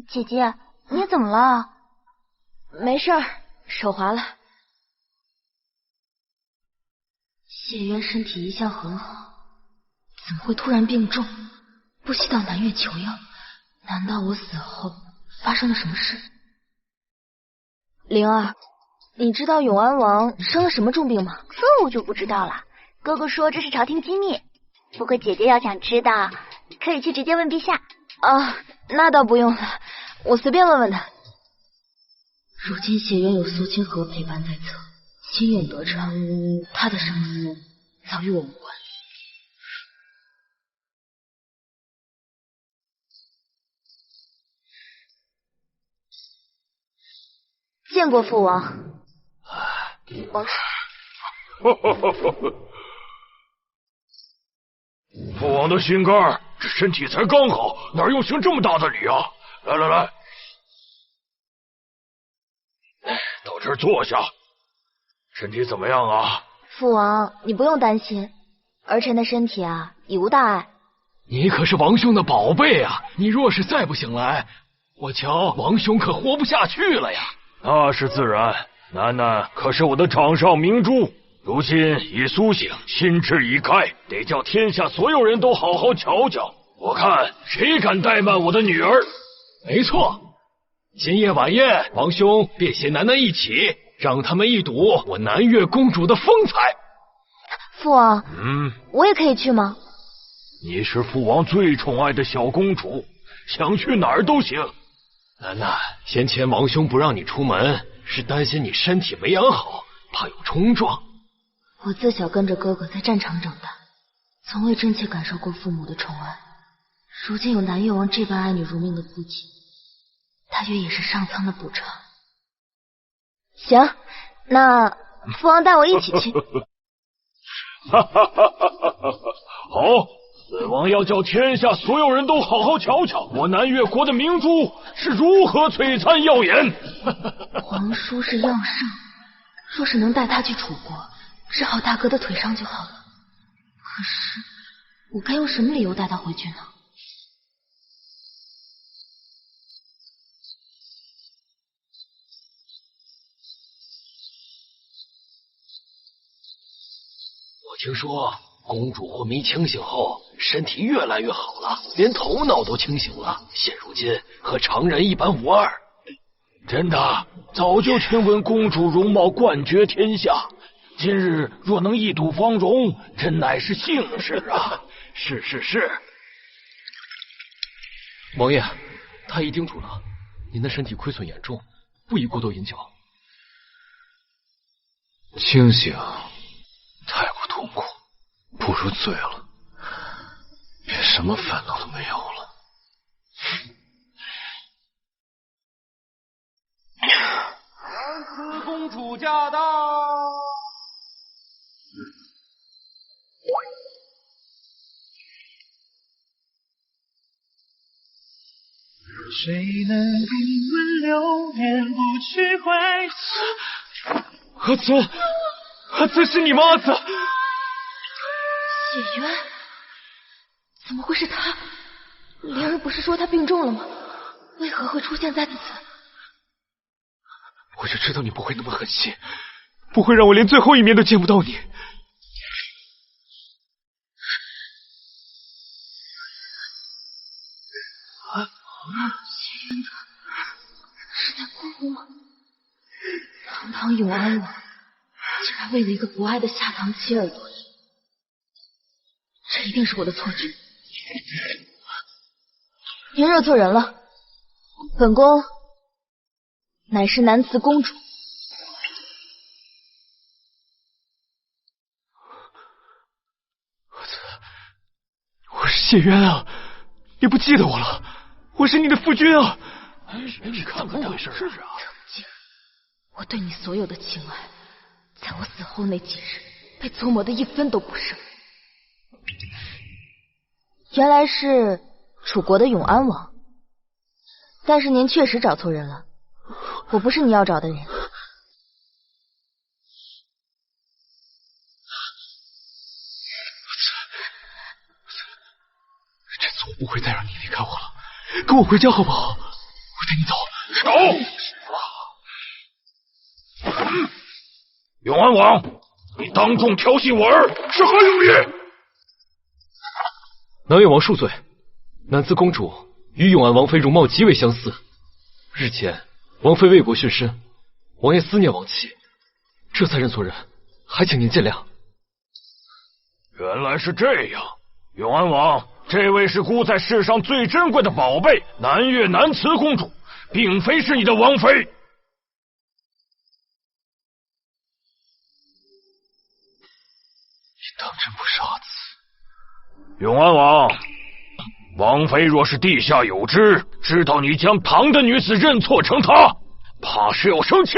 姐姐，你怎么了？没事儿，手滑了。谢渊身体一向很好，怎么会突然病重，不惜到南越求药？难道我死后发生了什么事？灵儿，你知道永安王生了什么重病吗？这我就不知道了。哥哥说这是朝廷机密，不过姐姐要想知道，可以去直接问陛下。啊，那倒不用了，我随便问问他。如今谢渊有苏清河陪伴在侧，心愿得偿，他的生死早与我无关。见过父王。王上。父王的心肝，这身体才刚好，哪用行这么大的礼啊？来，到这儿坐下。身体怎么样啊？父王，你不用担心，儿臣的身体啊，已无大碍。你可是王兄的宝贝啊！你若是再不醒来，我瞧王兄可活不下去了呀！那是自然，楠楠可是我的掌上明珠，如今已苏醒，心智已开，得叫天下所有人都好好瞧瞧，我看谁敢怠慢我的女儿。没错，今夜晚宴，王兄便携楠楠一起，让他们一睹我南越公主的风采。父王，我也可以去吗？你是父王最宠爱的小公主，想去哪儿都行。楠楠，先前王兄不让你出门，是担心你身体没养好，怕有冲撞。我自小跟着哥哥在战场长大，从未真切感受过父母的宠爱。如今有南越王这般爱女如命的父亲，大约也是上苍的补偿。行，那父王带我一起去。好，此王要叫天下所有人都好好瞧瞧我南越国的明珠是如何璀璨耀眼。皇叔是要圣，若是能带他去楚国，治好大哥的腿伤就好了。可是我该用什么理由带他回去呢？我听说公主昏迷清醒后，身体越来越好了，连头脑都清醒了，现如今和常人一般无二。真的，早就听闻公主容貌冠绝天下，今日若能一睹芳容，真乃是幸事啊！是。王爷，太医叮嘱了，您的身体亏损严重，不宜过多饮酒。清醒太过痛苦，不如醉了，便什么烦恼都没有了。谁能品温流年不去回？阿紫，阿紫是你吗？阿紫，血渊，怎么会是他？灵儿不是说他病重了吗？为何会出现在此？我就知道你不会那么狠心，不会让我连最后一面都见不到你。血渊的是在哭吗？堂堂永安王，竟然为了一个不爱的下堂妻而夺义，这一定是我的错觉。您惹错人了，本宫乃是南慈公主。我是谢渊啊，你不记得我了？我是你的夫君啊！你看看回事啊！曾经，我对你所有的情爱，在我死后那几日，被搓磨的一分都不剩。原来是楚国的永安王，但是您确实找错人了，我不是你要找的人。这次我不会再让你离开我了，跟我回家好不好？我带你走。永安王，你当众调戏我儿，是何用意？南越王恕罪，南慈公主与永安王妃容貌极为相似。日前王妃为国殉身，王爷思念亡妻，这才认错人，还请您见谅。原来是这样，永安王，这位是孤在世上最珍贵的宝贝，南越南慈公主，并非是你的王妃。你当真不是阿紫？永安王，王妃若是地下有知，知道你将唐的女子认错成她，怕是要生气。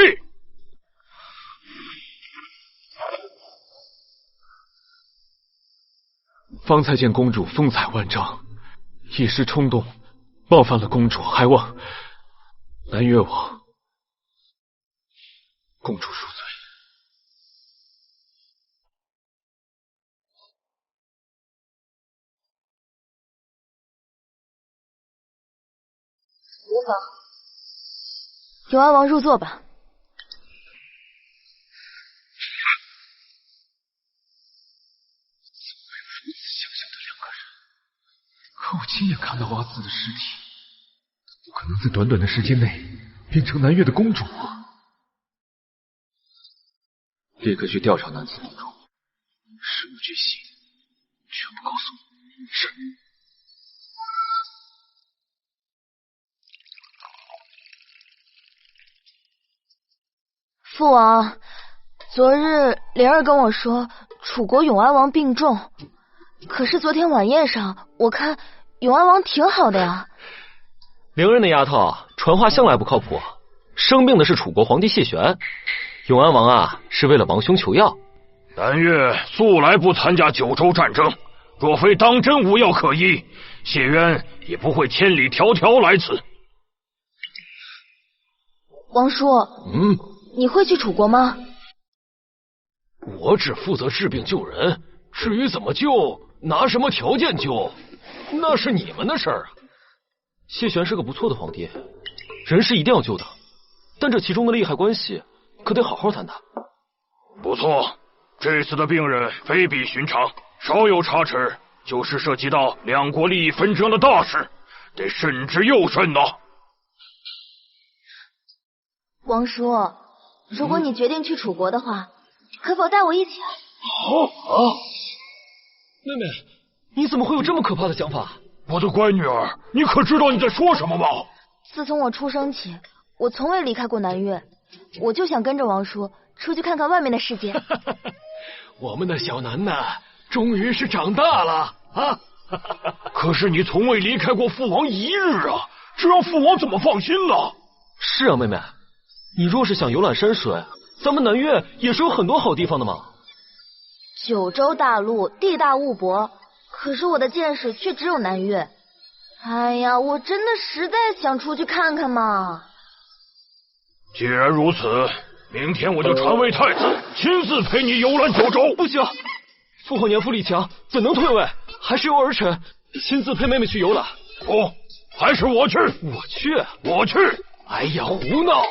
方才见公主风采万丈，一时冲动，冒犯了公主，还望南越王公主恕罪。无妨，永安王入座吧。可我亲眼看到阿紫的尸体，不可能在短短的时间内变成南越的公主啊！立刻去调查南慈公主，事无巨细，全部告诉我。是。父王，昨日灵儿跟我说，楚国永安王病重，可是昨天晚宴上，我看永安王挺好的呀。灵儿那丫头传话向来不靠谱，生病的是楚国皇帝谢玄，永安王啊是为了王兄求药。南越素来不参加九州战争，若非当真无药可医，谢渊也不会千里迢迢来此。王叔，你会去楚国吗？我只负责治病救人，至于怎么救，拿什么条件救，那是你们的事儿啊。谢玄是个不错的皇帝，人是一定要救的，但这其中的利害关系可得好好谈谈。不错，这次的病人非比寻常，稍有差池，就是涉及到两国利益纷争的大事，得慎之又慎呐。王叔，如果你决定去楚国的话，可否带我一起啊？好。妹妹，你怎么会有这么可怕的想法？我的乖女儿，你可知道你在说什么吗？自从我出生起，我从未离开过南越，我就想跟着王叔出去看看外面的世界。我们的小楠楠终于是长大了啊！可是你从未离开过父王一日啊，这让父王怎么放心呢？是啊，妹妹，你若是想游览山水，咱们南越也是有很多好地方的嘛。九州大陆地大物博，可是我的见识却只有南越。哎呀，我真的实在想出去看看嘛。既然如此，明天我就传位太子，亲自陪你游览九州。不行，父皇年富力强，怎能退位？还是由儿臣亲自陪妹妹去游览。不，还是我去。我去。哎呀，胡闹！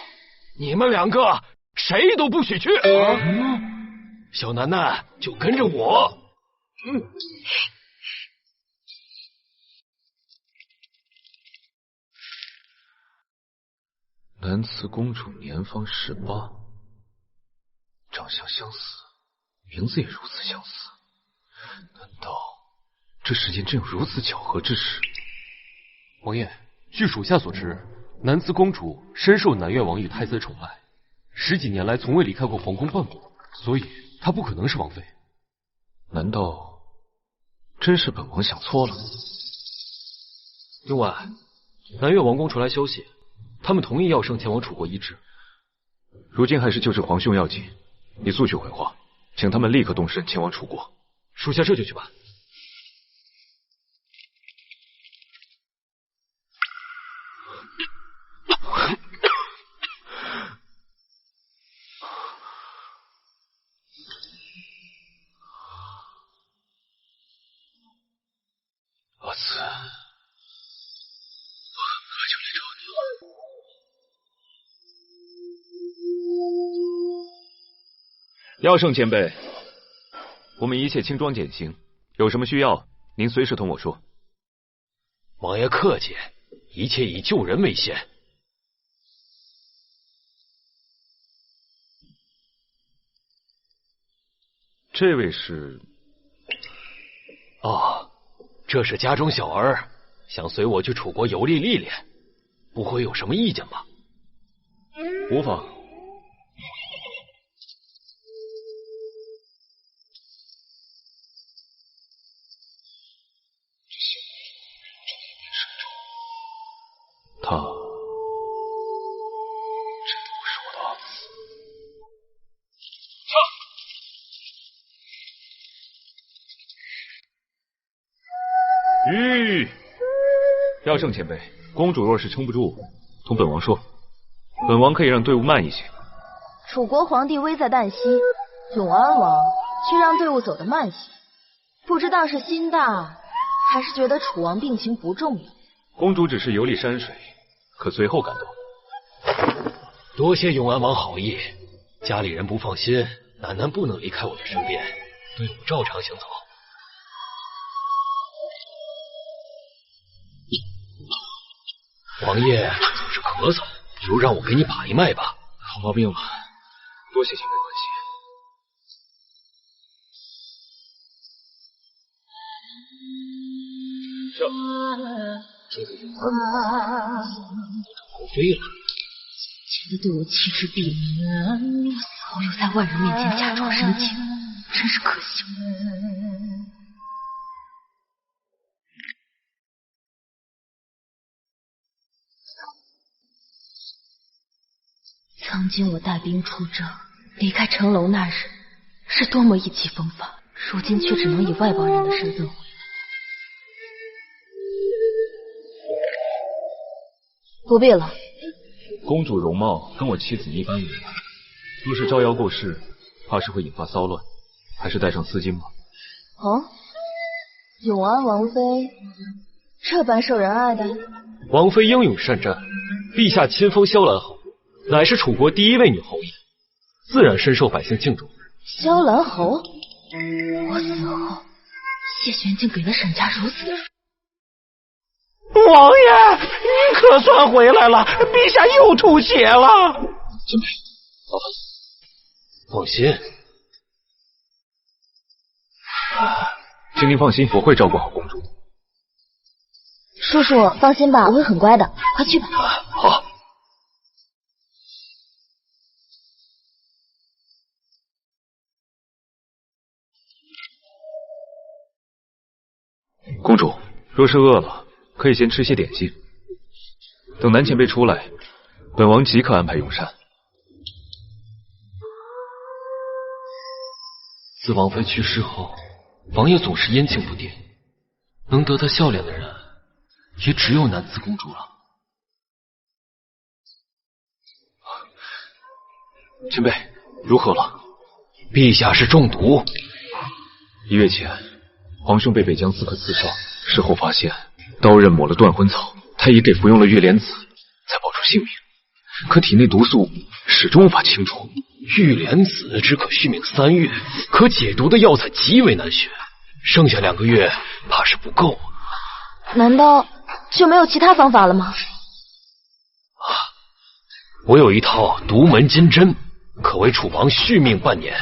你们两个谁都不许去。小楠楠就跟着我。南慈公主年方18，长相相似，名字也如此相似。难道这世间真有如此巧合之事？王爷，据属下所知，南慈公主深受南越王与太子宠爱，10几年来从未离开过皇宫半步，所以她不可能是王妃。难道真是本王想错了？另外，南越王宫传来消息，他们同意要圣前往楚国医治。如今还是救治皇兄要紧，你速去回话，请他们立刻动身前往楚国。属下这就去办。阿慈，我很快就来找你了。药圣前辈，我们一切轻装简行，有什么需要，您随时同我说。王爷客气，一切以救人为先。这位是？哦，这是家中小儿，想随我去楚国游历历练，不会有什么意见吧？无妨。他真的会是我的儿子？药圣前辈，公主若是撑不住，同本王说，本王可以让队伍慢一些。楚国皇帝危在旦夕，永安王却让队伍走得慢些，不知道是心大，还是觉得楚王病情不重要。公主只是游历山水，可随后感动。多谢永安王好意，家里人不放心，楠楠不能离开我的身边，队伍照常行走。王爷总是咳嗽，不如让我给你把一脉吧。好毛病了，多谢前辈关心。这个永安王不飞了，觉得对我弃之敝履，我死后又在外人面前假装深情，真是可笑。曾经我带兵出征，离开城楼那日，是多么意气风发，如今却只能以外邦人的身份回来。不必了。公主容貌跟我妻子一般无二，若是招摇过市，怕是会引发骚乱，还是带上丝巾吧。哦，永安王妃这般受人爱戴？王妃英勇善战，陛下亲封萧兰侯，乃是楚国第一位女侯爷，自然深受百姓敬重。萧兰侯，我死后，谢玄竟给了沈家如此的。王爷，你可算回来了，陛下又吐血了。前辈，老范，放心，请您放心，我会照顾好公主。叔叔放心吧，我会很乖的，快去吧。好。公主，若是饿了，可以先吃些点心。等南前辈出来，本王即刻安排用膳。自王妃去世后，王爷总是阴晴不定，能得他笑脸的人，也只有南子公主了。前辈，如何了？陛下是中毒。1月前，皇兄被北疆刺客刺伤，事后发现刀刃抹了断魂草，太医给服用了玉莲子，才保住性命。可体内毒素始终无法清除。玉莲子只可续命3月，可解毒的药材极为难选，剩下2个月怕是不够。难道就没有其他方法了吗？我有一套独门金针，可为楚王续命半年，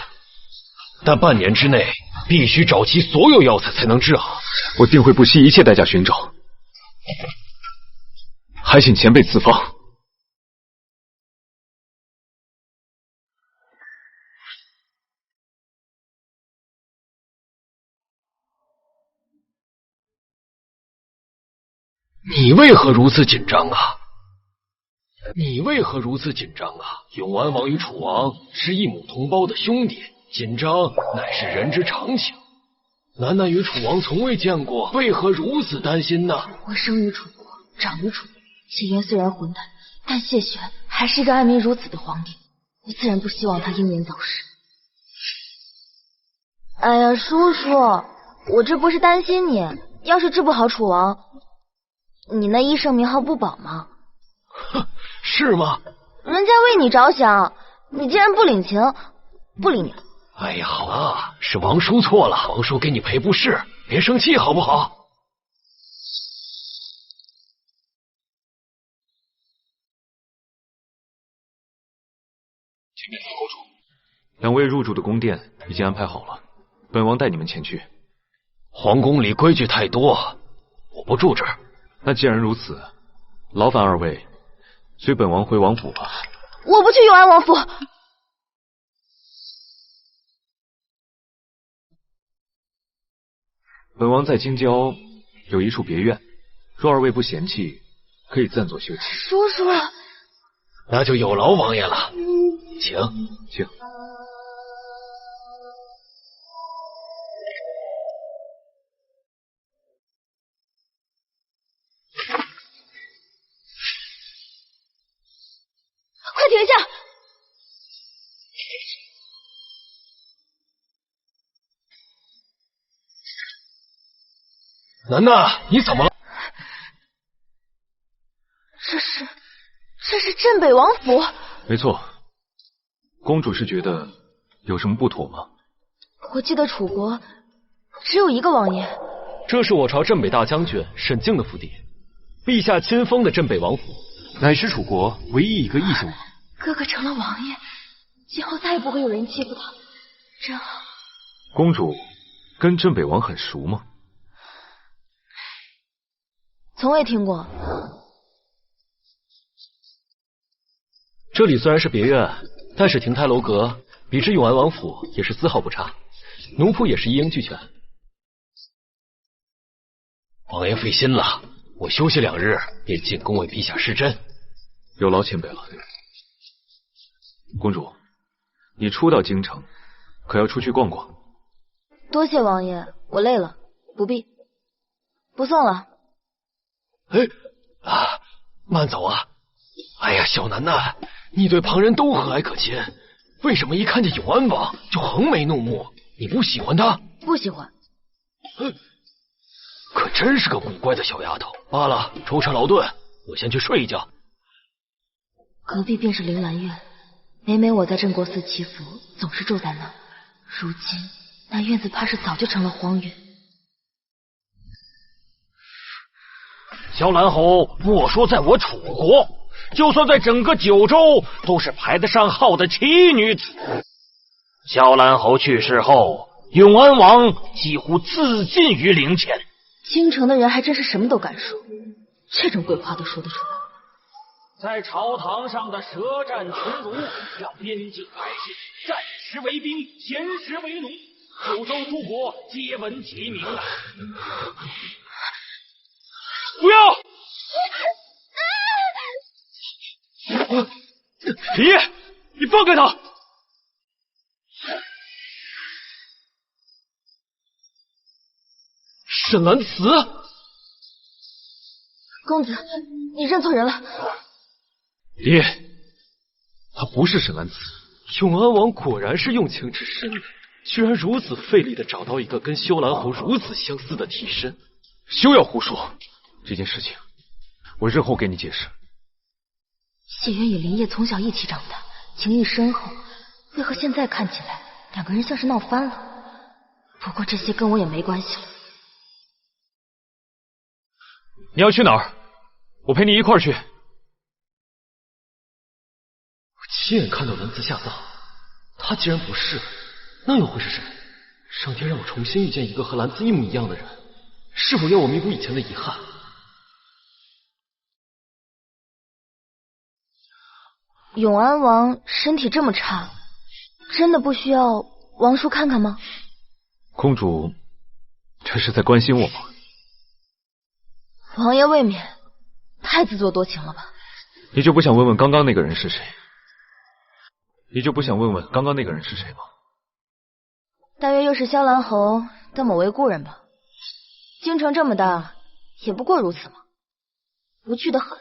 但半年之内必须找齐所有药材才能治好。我定会不惜一切代价寻找，还请前辈赐方。你为何如此紧张啊？永安王与楚王是一母同胞的兄弟，紧张乃是人之常情。楠楠与楚王从未见过，为何如此担心呢？我生于楚国，长于楚国，谢渊虽然混蛋，但谢玄还是一个爱民如子的皇帝，我自然不希望他英年早逝。哎呀，叔叔，我这不是担心你，要是治不好楚王，你那医圣名号不保吗？是吗？人家为你着想，你竟然不领情，不理你了。哎呀，好了，是王叔错了，王叔给你赔不是，别生气好不好？前面公主，2位入住的宫殿已经安排好了，本王带你们前去。皇宫里规矩太多，我不住这儿。那既然如此，劳烦2位随本王回王府吧。我不去永安王府。本王在京郊有一处别院，若2位不嫌弃，可以暂作休憩。叔叔，那就有劳王爷了，请。快停下！楠楠，你怎么了？这是镇北王府。没错，公主是觉得有什么不妥吗？我记得楚国只有一个王爷。这是我朝镇北大将军沈静的府邸，陛下亲封的镇北王府，乃是楚国唯一一个异姓王。哥哥成了王爷，今后再也不会有人欺负他，真好。公主跟镇北王很熟吗？从未听过。这里虽然是别院，但是亭台楼阁比之永安王府也是丝毫不差，奴仆也是一应俱全。王爷费心了，我休息2日，便进宫为陛下施针。有劳前辈了。公主，你初到京城，可要出去逛逛？多谢王爷，我累了，不必，不送了。慢走啊！哎呀，小楠楠，你对旁人都和蔼可亲，为什么一看见永安王就横眉怒目？你不喜欢他？不喜欢。可真是个古怪的小丫头。罢了，舟车劳顿，我先去睡一觉。隔壁便是铃兰院，每每我在镇国寺祈福，总是住在那。如今那院子怕是早就成了荒原。萧兰侯莫说在我楚国，就算在整个九州都是排得上号的奇女子。萧兰侯去世后，永安王几乎自尽于陵前。京城的人还真是什么都敢说，这种鬼话都说得出来。在朝堂上的舌战群儒，让边境百姓战时为兵，闲时为奴，九州诸国皆闻其名啊！不要！李烨，你放开他！沈兰慈，公子，你认错人了。爹，他不是沈兰子。永安王果然是用情至深，居然如此费力的找到一个跟修兰侯如此相似的替身。休要胡说，这件事情我日后给你解释。谢渊与林烨从小一起长大，情谊深厚，为何现在看起来两个人像是闹翻了？不过这些跟我也没关系了。你要去哪儿？我陪你一块儿去。我亲眼看到兰子下葬，他既然不是，那又会是谁？上天让我重新遇见一个和兰子一模一样的人，是否要我弥补以前的遗憾？永安王身体这么差，真的不需要王叔看看吗？公主，这是在关心我吗？王爷未免太自作多情了吧？你就不想问问刚刚那个人是谁？你就不想问问刚刚那个人是谁吗？大约又是萧兰侯的某位故人吧。京城这么大，也不过如此嘛，无趣的很。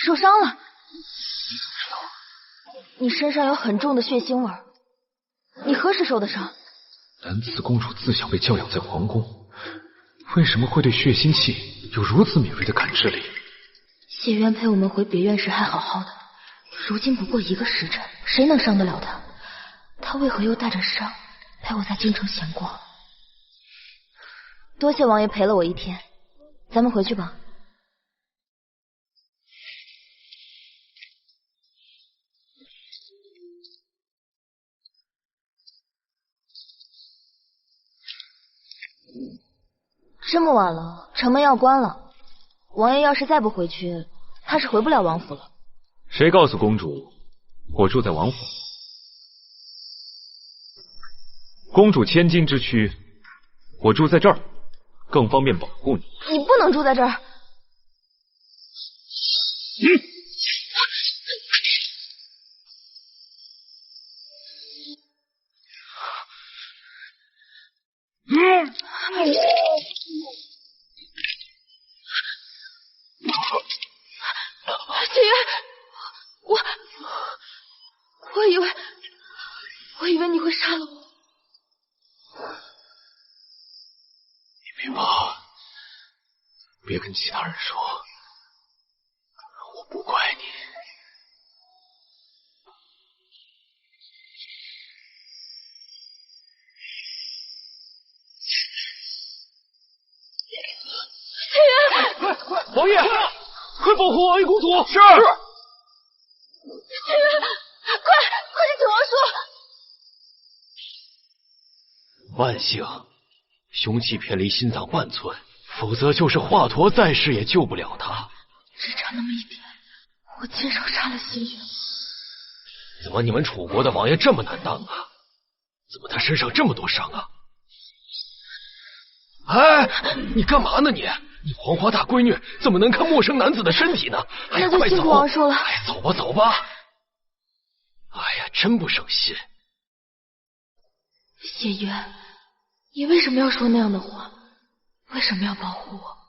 受伤了？你身上有很重的血腥味，你何时受的伤？兰子公主自小被教养在皇宫，为什么会对血腥气有如此敏锐的感知力？谢渊陪我们回别院时还好好的，如今不过1个时辰，谁能伤得了他？他为何又带着伤陪我在京城闲逛？多谢王爷陪了我1天，咱们回去吧。这么晚了，城门要关了。王爷要是再不回去，怕是回不了王府了。谁告诉公主我住在王府？公主千金之躯，我住在这儿，更方便保护你。你不能住在这儿。谢渊，我以为你会杀了我。你别怕，别跟其他人说，我不怪你。王爷，快保护王爷公主！是。谢渊，快去请王叔！万幸，凶器偏离心脏半寸，否则就是华佗在世也救不了他。只差那么一点，我亲手杀了谢渊。怎么你们楚国的王爷这么难当啊？怎么他身上这么多伤啊？哎，你干嘛呢你？你黄花大闺女怎么能看陌生男子的身体呢？哎呀，那就辛苦王叔了。哎，走吧走吧。哎呀，真不省心。谢渊，你为什么要说那样的话？为什么要保护我？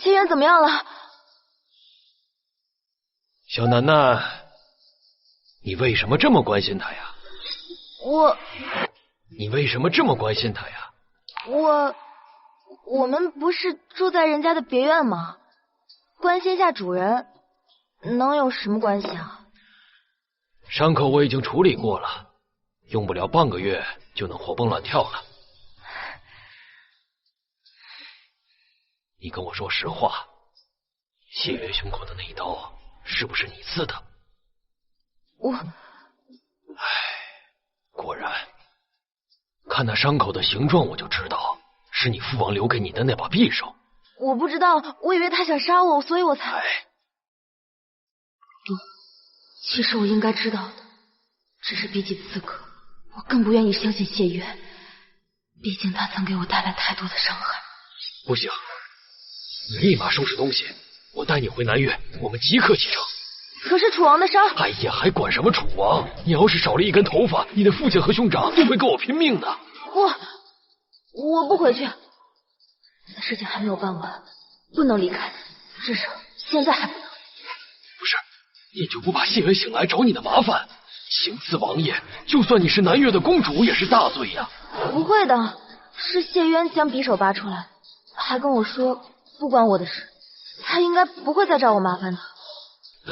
谢渊怎么样了？小楠楠，你为什么这么关心他呀？你为什么这么关心他呀？我们不是住在人家的别院吗？关心下主人，能有什么关系啊？伤口我已经处理过了，用不了半个月就能活蹦乱跳了。你跟我说实话，谢渊胸口的那一刀是不是你刺的？果然，看那伤口的形状，我就知道是你父王留给你的那把匕首。我不知道，我以为他想杀我，所以我才……其实我应该知道的，只是比起刺客，我更不愿意相信谢渊，毕竟他曾给我带来太多的伤害。不行，你立马收拾东西，我带你回南岳，我们即刻启程。可是楚王的伤……哎呀，还管什么楚王？你要是少了一根头发，你的父亲和兄长都会跟我拼命的。我不回去，事情还没有办完，不能离开，至少现在还不能。不是，你就不怕谢元醒来找你的麻烦？行刺王爷，就算你是南岳的公主，也是大罪呀。不会的，是谢渊将匕首拔出来，还跟我说不关我的事，他应该不会再找我麻烦的。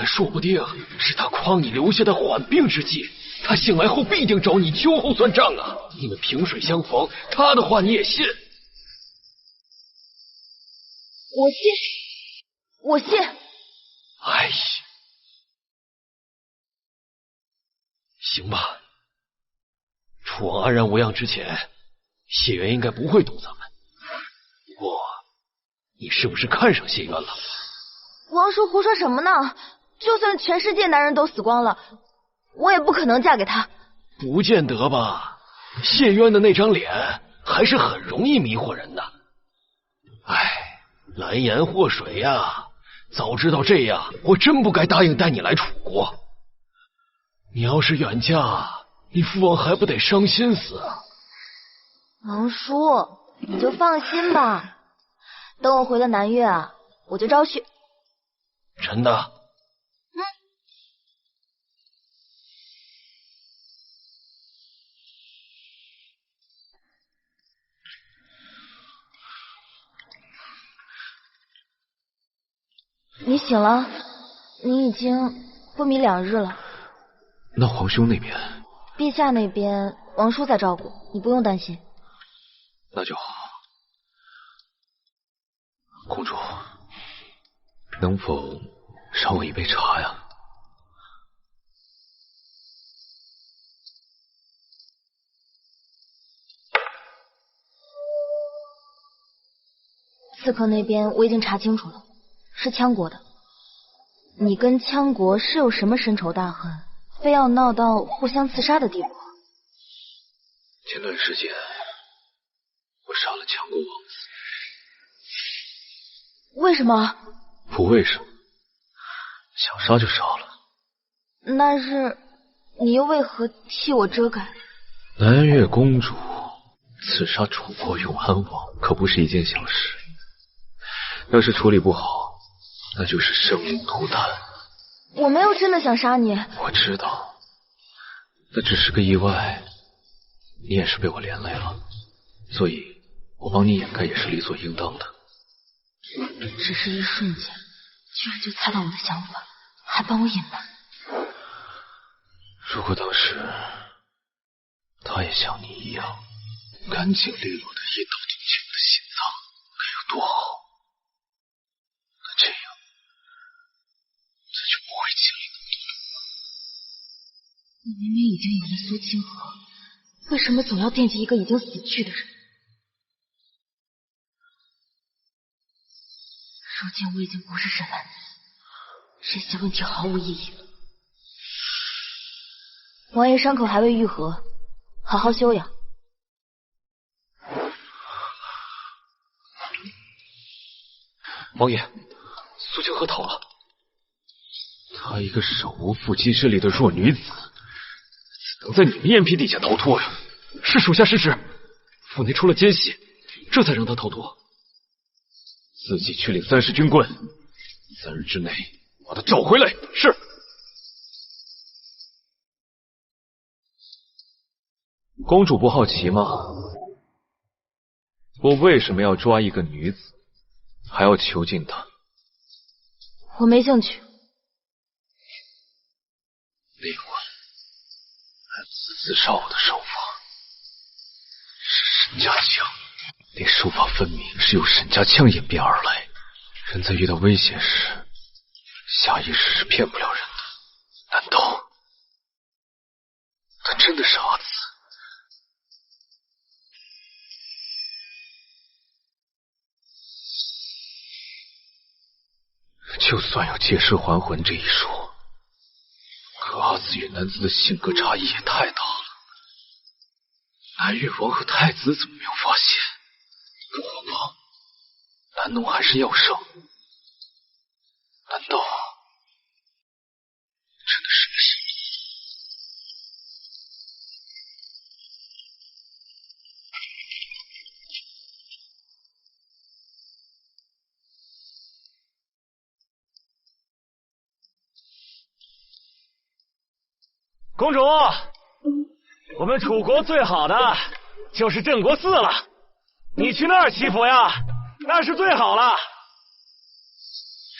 说不定是他诓你留下的缓兵之计，他醒来后必定找你秋后算账啊！你们萍水相逢，他的话你也信？我信。哎呀，行吧。楚王安然无恙之前，谢渊应该不会动咱们。不过，你是不是看上谢渊了？王叔胡说什么呢？就算全世界男人都死光了，我也不可能嫁给他。不见得吧，谢渊的那张脸还是很容易迷惑人的。哎，蓝颜祸水呀！早知道这样，我真不该答应带你来楚国。你要是远嫁，你父王还不得伤心死啊？王叔，你就放心吧，等我回了南岳啊，我就招婿。真的？你醒了，你已经昏迷2日了。那皇兄那边？陛下那边，王叔在照顾，你不用担心。那就好。公主，能否赏我一杯茶呀？刺客那边我已经查清楚了，是羌国的。你跟羌国是有什么深仇大恨，非要闹到互相刺杀的地步？前段时间，我杀了羌国王子。为什么？不为什么，想杀就杀了。那日你又为何替我遮盖？南越公主刺杀楚国永安王，可不是一件小事。要是处理不好，那就是生灵涂炭。我没有真的想杀你。我知道，那只是个意外，你也是被我连累了，所以我帮你掩盖也是理所应当的。只是一瞬间，居然就猜到我的想法，还帮我隐瞒。如果当时他也像你一样干净利落的一刀捅进我的心脏，该有多好。那这样咱就不会经历那么多痛苦。你明明已经有了苏清河，为什么总要惦记一个已经死去的人？如今我已经不是沈兰子，这些问题毫无意义了。王爷伤口还未愈合，好好休养。王爷，苏清河逃了。她一个手无缚鸡之力的弱女子，怎能在你们眼皮底下逃脱呀？是属下失职，府内出了奸细，这才让她逃脱。自己去领30军棍，3日之内把她找回来。是。公主不好奇吗？我为什么要抓一个女子，还要囚禁她？我没兴趣。另外，还自杀我的手法是沈家枪，那手法分明是由沈家枪演变而来。人在遇到危险时，下意识是骗不了人的。难道他真的是阿紫？就算有借尸还魂这一说，可阿紫与男子的性格差异也太大了。南越王和太子怎么没有发现？更何况南难弄还是要胜？难道真的是个神？公主，我们楚国最好的就是镇国寺了，你去那儿祈福呀，那是最好了。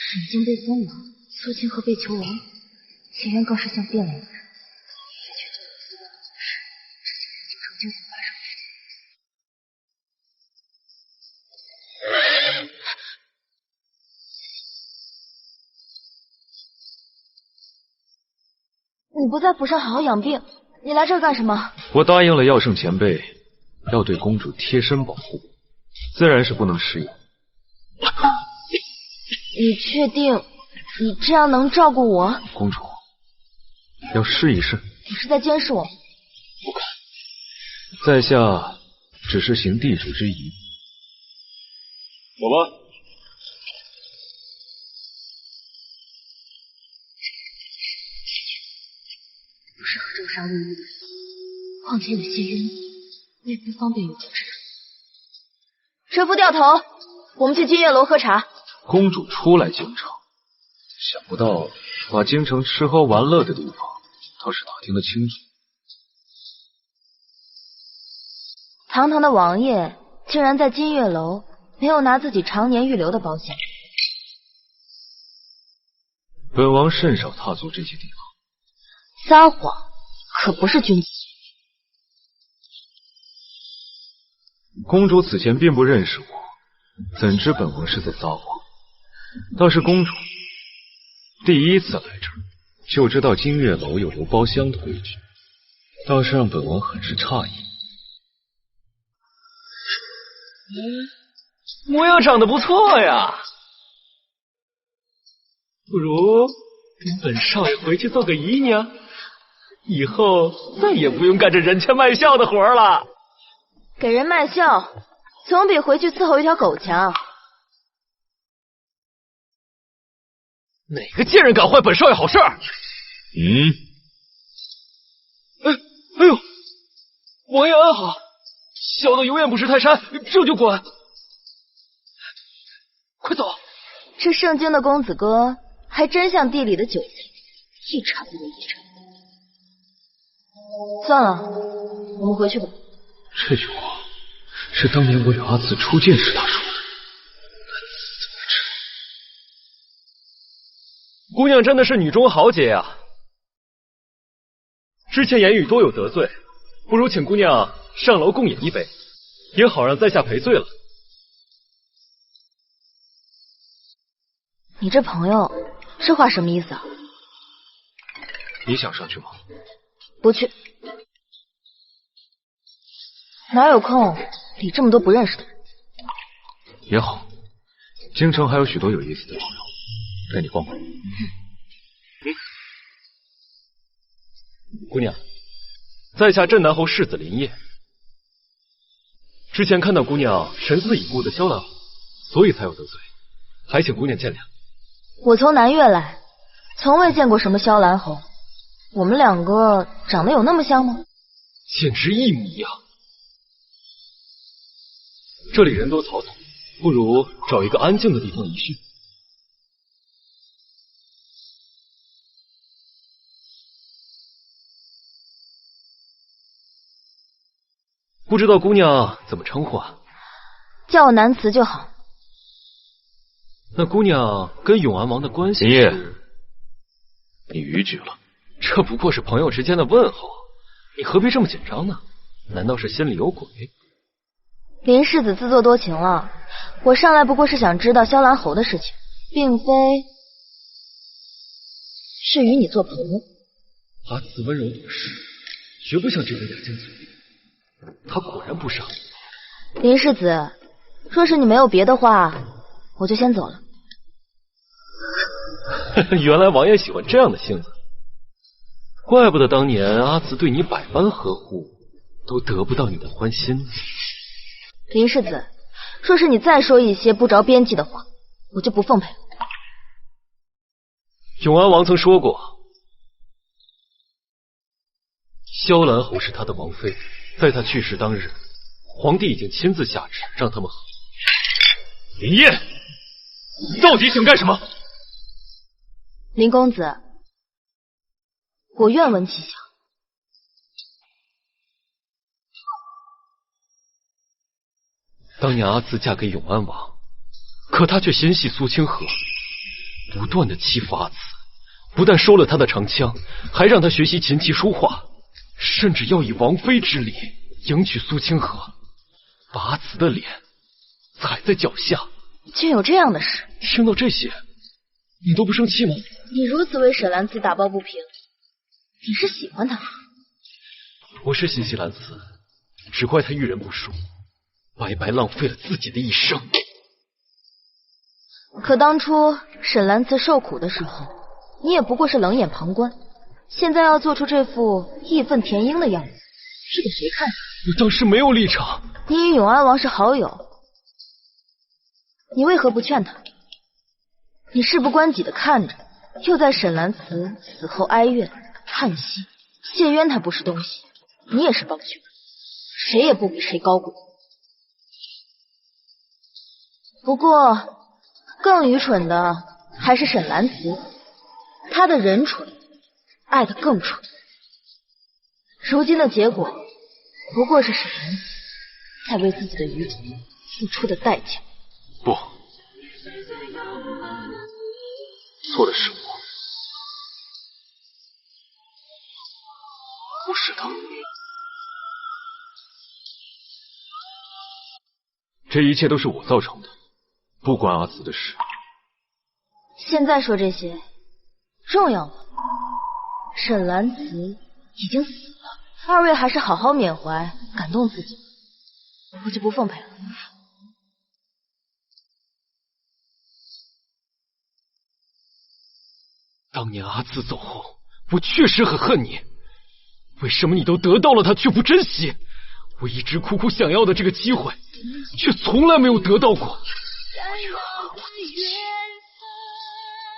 沈经被封王，苏清河被囚王，秦渊更是像变了一个人。也许这个寺的事，这些日京城究竟发生了什么？你不在府上好好养病，你来这儿干什么？我答应了耀圣前辈，要对公主贴身保护，自然是不能失言。你确定你这样能照顾我？公主，要试一试。你是在监视我？不敢，在下只是行地主之谊。走吧。不适合重伤入狱的人，况且有些冤，我也不方便有所指出。车夫掉头，我们去金月楼喝茶。公主初来京城，想不到把京城吃喝玩乐的地方倒是打听得清楚。堂堂的王爷竟然在金月楼没有拿自己常年预留的保险。本王甚少踏足这些地方。撒谎可不是君子。公主此前并不认识我，怎知本王是在撒谎？倒是公主第一次来这儿，就知道金月楼有留包厢的规矩，倒是让本王很是诧异。模样长得不错呀，不如跟本少爷回去做个姨娘，以后再也不用干这人前卖笑的活了。给人卖笑，总比回去伺候一条狗强。哪个贱人敢坏本少爷好事？哎呦，王爷安好，小的有眼不识泰山，这就滚。快走！这圣经的公子哥还真像地里的韭菜，一茬不如一茬。算了，我们回去吧。这句话是当年我与阿紫初见时他说的。姑娘真的是女中豪杰呀！之前言语多有得罪，不如请姑娘上楼共饮一杯，也好让在下赔罪了。你这朋友这话什么意思啊？你想上去吗？不去，哪有空理这么多不认识的人？也好，京城还有许多有意思的朋友，带你逛逛。姑娘，在下镇南侯世子林烨，之前看到姑娘神似已故的萧兰侯，所以才有得罪，还请姑娘见谅。我从南越来，从未见过什么萧兰侯，我们两个长得有那么像吗？简直一模一样。这里人多草草，不如找一个安静的地方一叙。不知道姑娘怎么称呼啊？叫我南慈就好。那姑娘跟永安王的关系林烨，你逾矩了。这不过是朋友之间的问候，你何必这么紧张呢？难道是心里有鬼？林世子自作多情了，我上来不过是想知道萧兰侯的事情，并非是与你做朋友。阿紫温柔懂事，绝不像这个哑尖嘴利。他果然不傻。林世子，若是你没有别的话，我就先走了。原来王爷喜欢这样的性子，怪不得当年阿紫对你百般呵护，都得不到你的欢心。林世子，若是你再说一些不着边际的话，我就不奉陪了。永安王曾说过，萧兰侯是他的王妃，在他去世当日，皇帝已经亲自下旨让他们和。林烨，你到底想干什么？林公子，我愿闻其详。当年阿紫嫁给永安王，可他却心系苏清河，不断的欺负阿紫，不但收了他的长枪，还让他学习琴棋书画，甚至要以王妃之礼迎娶苏清河，把阿紫的脸踩在脚下。竟有这样的事？听到这些，你都不生气吗？你如此为沈兰子打抱不平，你是喜欢她？我是心系兰子，只怪她遇人不淑，白白浪费了自己的一生。可当初沈兰子受苦的时候，你也不过是冷眼旁观，现在要做出这副义愤填膺的样子，是给谁看？我当时没有立场。你与永安王是好友，你为何不劝他？你事不关己的看着，又在沈兰慈死后哀怨叹息，谢渊他不是东西，你也是帮凶，谁也不比谁高贵。不过更愚蠢的还是沈兰慈，他的人蠢，爱的更蠢。如今的结果，不过是沈兰慈在为自己的愚蠢付出的代价。不，错的是我，不是他。这一切都是我造成的，不关阿紫的事。现在说这些重要吗？沈兰慈已经死了，二位还是好好缅怀，感动自己，我就不奉陪了。当年阿紫走后，我确实很恨你。为什么你都得到了，他却不珍惜？我一直苦苦想要的这个机会，却从来没有得到过。我越恨我自己，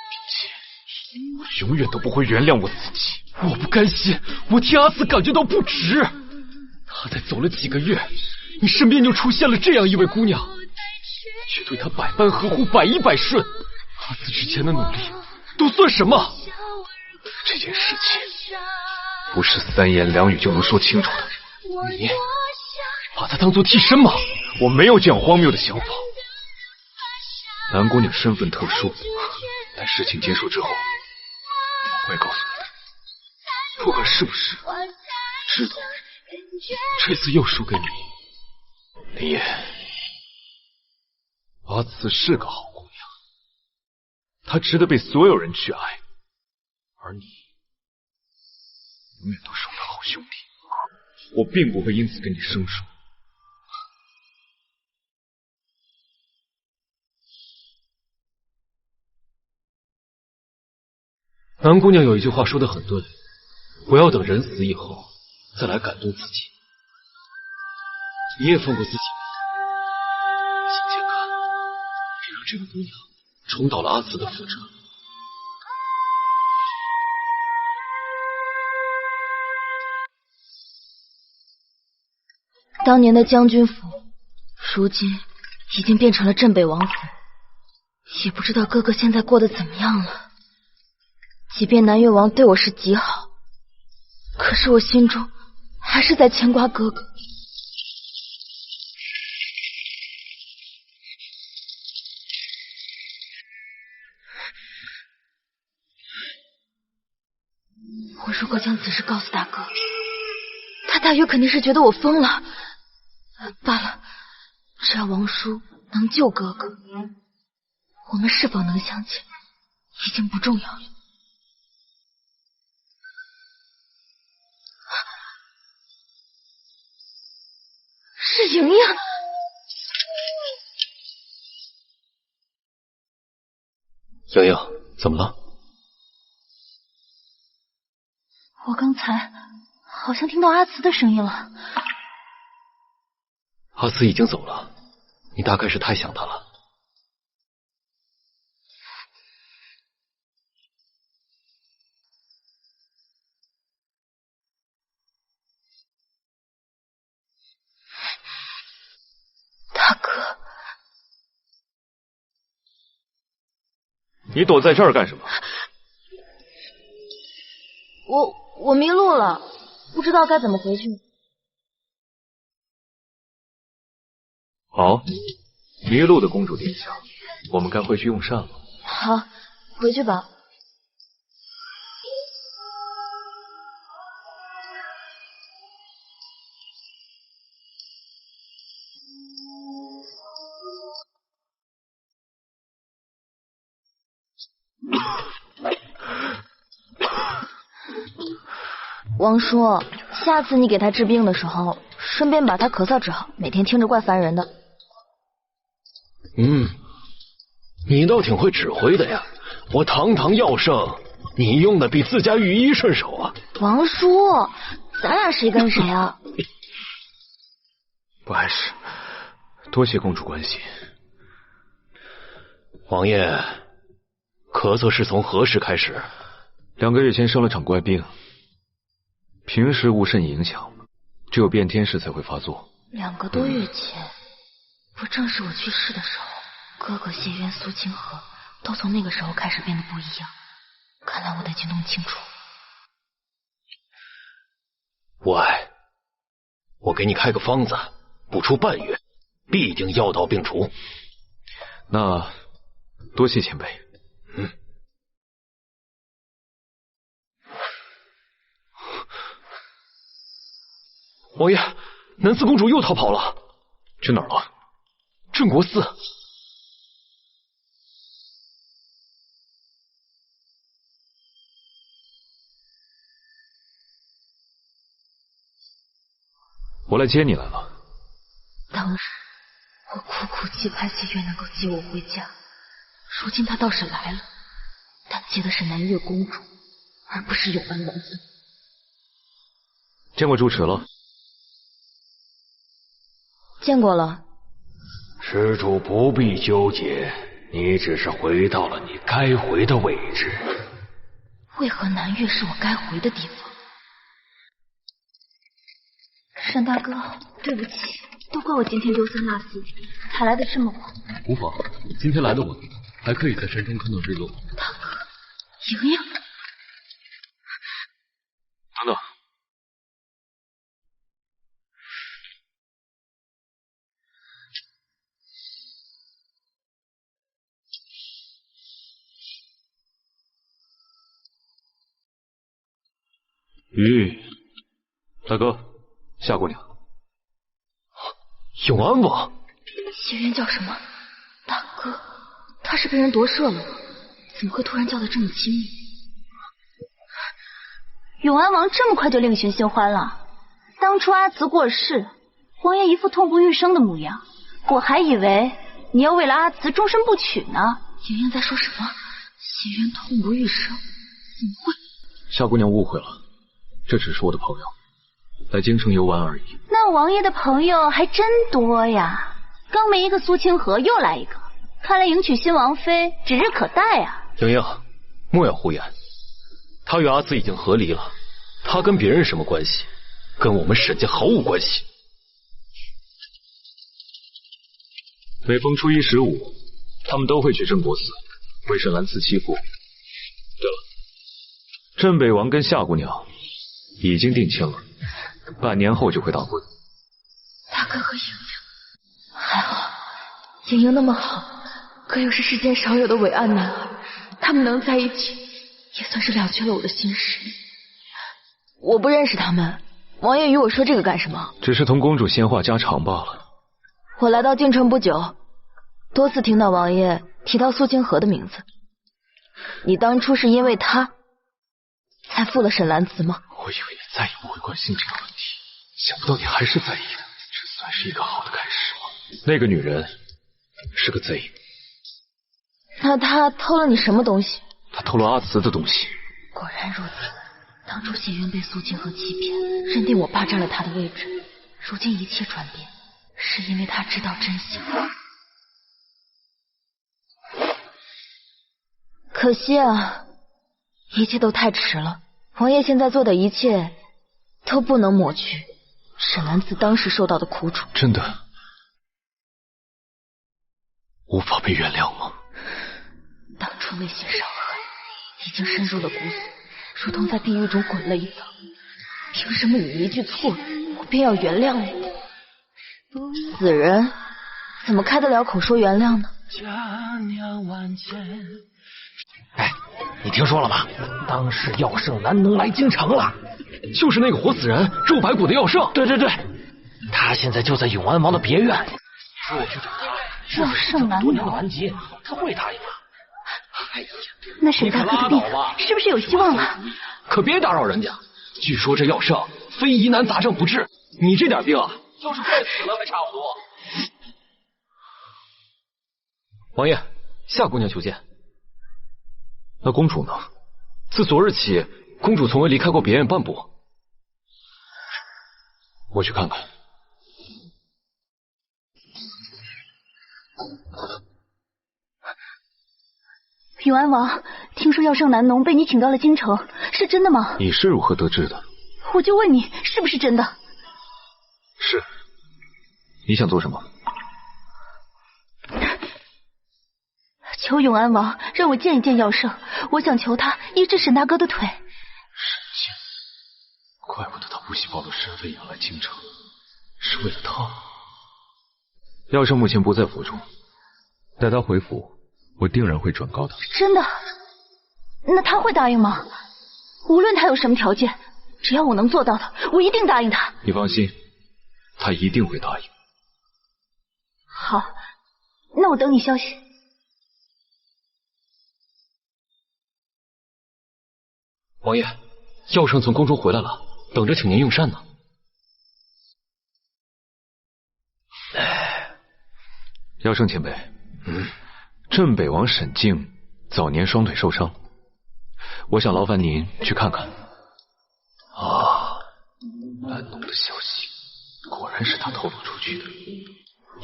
并且我永远都不会原谅我自己。我不甘心，我替阿紫感觉到不值。他才走了几个月，你身边就出现了这样一位姑娘，却对他百般呵护，百依百顺。阿紫之前的努力都算什么？这件事情不是三言两语就能说清楚的。你把她当做替身吗？我没有这样荒谬的想法。蓝姑娘身份特殊，待事情结束之后，我会告诉你的。不管是不是，知道这次又输给你。林烨，阿紫是个好姑娘，她值得被所有人去爱，而你永远都是我的好兄弟。我并不会因此跟你生疏。南姑娘有一句话说得很对，不要等人死以后再来感动自己。你也放过自己吧。今天看，别让这个姑娘重蹈了阿紫的覆辙。当年的将军府，如今已经变成了镇北王府，也不知道哥哥现在过得怎么样了。即便南越王对我是极好，可是我心中还是在牵挂哥哥。我如果将此事告诉大哥，他大约肯定是觉得我疯了。罢了，只要王叔能救哥哥，我们是否能相见已经不重要了。是莹莹。莹莹，怎么了？我刚才好像听到阿慈的声音了。阿慈已经走了，你大概是太想他了。大哥，你躲在这儿干什么？我迷路了，不知道该怎么回去。好，迷路的公主殿下，我们该回去用膳了。好，回去吧。王叔，下次你给他治病的时候，顺便把他咳嗽治好，每天听着怪烦人的。你倒挺会指挥的呀！我堂堂药圣，你用的比自家御医顺手啊！王叔，咱俩谁跟谁啊？不碍事，多谢公主关心。王爷，咳嗽是从何时开始？2个月前生了场怪病，平时无甚影响，只有变天时才会发作。 2个多月前，不正是我去世的时候，哥哥谢渊、苏清河都从那个时候开始变得不一样。看来我得去弄清楚。无碍，我给你开个方子，不出半月，必定药到病除。那多谢前辈。王爷，南四公主又逃跑了，去哪儿了？镇国寺。我来接你来了。当时我苦苦期盼谢月能够接我回家，如今他倒是来了，但接的是南越公主，而不是永安王子。见过住持了？见过了。施主不必纠结，你只是回到了你该回的位置。为何南越是我该回的地方？沈大哥，对不起，都怪我今天丢三落四，才来的这么晚。无妨，今天来的晚，还可以在山中看到日落。大哥，莹莹，等等。大哥，夏姑娘。永安王，谢渊叫什么？大哥，他是被人夺舍了吗？怎么会突然叫得这么亲密？永安王这么快就另寻新欢了？当初阿慈过世，王爷一副痛不欲生的模样，我还以为你要为了阿慈终身不娶呢。莹莹在说什么？谢渊痛不欲生？怎么会？夏姑娘误会了，这只是我的朋友，来京城游玩而已。那王爷的朋友还真多呀，刚没一个苏清河，又来一个，看来迎娶新王妃指日可待啊。莹莹，莫要胡言，他与阿紫已经和离了，他跟别人什么关系？跟我们沈家毫无关系。每逢初1、15，他们都会去镇国寺为沈兰寺祈福。对了，镇北王跟夏姑娘已经定亲了，半年后就会大婚。大哥和莹莹，还好，莹莹那么好，可又是世间少有的伟岸男儿，他们能在一起，也算是了却了我的心事。我不认识他们，王爷与我说这个干什么？只是同公主闲话家常罢了。我来到京城不久，多次听到王爷提到苏清河的名字。你当初是因为他才负了沈兰慈吗？我以为你再也不会关心这个问题，想不到你还是在意的，这算是一个好的开始吗？那个女人是个贼。那她偷了你什么东西？她偷了阿慈的东西。果然如此，当初谢渊被苏清河欺骗，认定我霸占了他的位置，如今一切转变，是因为他知道真相。可惜啊，一切都太迟了。王爷现在做的一切都不能抹去沈兰子当时受到的苦楚。真的无法被原谅吗？当初那些伤痕已经深入了骨髓，如同在地狱中滚了一遭。凭什么你一句错语，我便要原谅你？死人怎么开得了口说原谅呢？哎，你听说了吗？当时药圣南农来京城了，就是那个活死人肉白骨的药圣。对，他现在就在永安王的别院。说我去找他，药圣南农完结，他会答应吗？哎呀，那沈大哥的病是不是有希望了？可别打扰人家。据说这药圣非疑难杂症不治，你这点病啊，要是快死了还差不多。王爷，夏姑娘求见。那公主呢？自昨日起，公主从未离开过别院半步。我去看看。永安王，听说药圣南农被你请到了京城，是真的吗？你是如何得知的？我就问你，是不是真的？是。你想做什么？求永安王让我见一见药圣，我想求他医治沈大哥的腿。沈静，怪不得他不惜暴露身份也要来京城，是为了他。药圣目前不在府中，待他回府，我定然会转告他。真的？那他会答应吗？无论他有什么条件，只要我能做到的，我一定答应他。你放心，他一定会答应。好，那我等你消息。王爷，药圣从宫中回来了，等着请您用膳呢。药圣前辈，镇北王沈静早年双腿受伤，我想劳烦您去看看。啊，南农的消息果然是他透露出去的。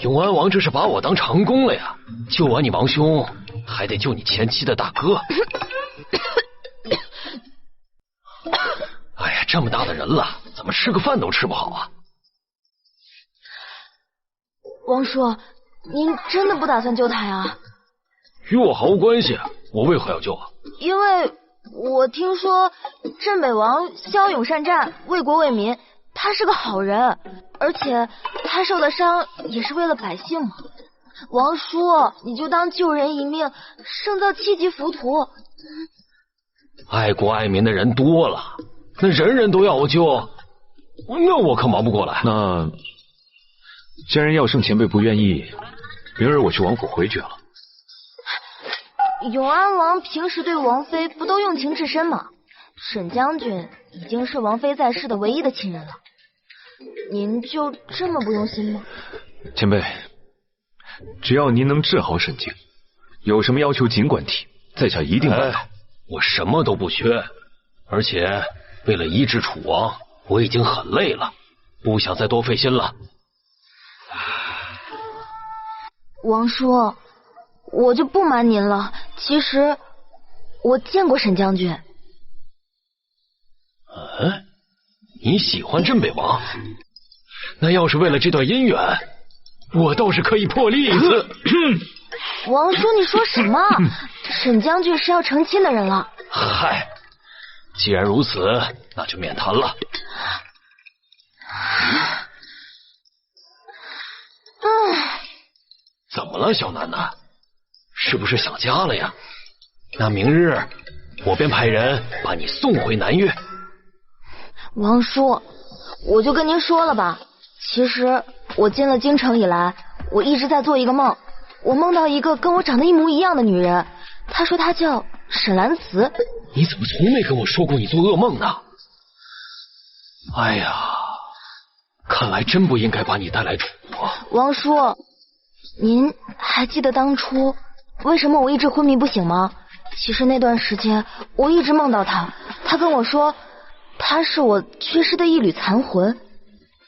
永安王这是把我当长工了呀！救完你王兄，还得救你前妻的大哥。哎呀，这么大的人了，怎么吃个饭都吃不好啊？王叔，您真的不打算救他呀？与我毫无关系，我为何要救啊？因为我听说镇北王骁勇善战，为国为民，他是个好人，而且他受的伤也是为了百姓嘛。王叔，你就当救人一命胜造7级浮屠。爱国爱民的人多了，那人人都要我救，那我可忙不过来。那既然药圣前辈不愿意，明日我去王府回绝了。永安王平时对王妃不都用情至深吗？沈将军已经是王妃在世的唯一的亲人了，您就这么不用心吗？前辈，只要您能治好沈静，有什么要求尽管提，在下一定办到。我什么都不缺，而且为了医治楚王，我已经很累了，不想再多费心了。王叔，我就不瞒您了，其实我见过沈将军。你喜欢镇北王？那要是为了这段姻缘，我倒是可以破例一次。王叔，你说什么？沈将军是要成亲的人了。嗨，既然如此，那就免谈了。怎么了，小楠楠？是不是想家了呀？那明日我便派人把你送回南岳。王叔，我就跟您说了吧，其实我进了京城以来，我一直在做一个梦，我梦到一个跟我长得一模一样的女人，她说她叫沈兰慈。你怎么从没跟我说过你做噩梦呢？哎呀，看来真不应该把你带来楚国。王叔，您还记得当初为什么我一直昏迷不醒吗？其实那段时间我一直梦到她，她跟我说她是我缺失的一缕残魂，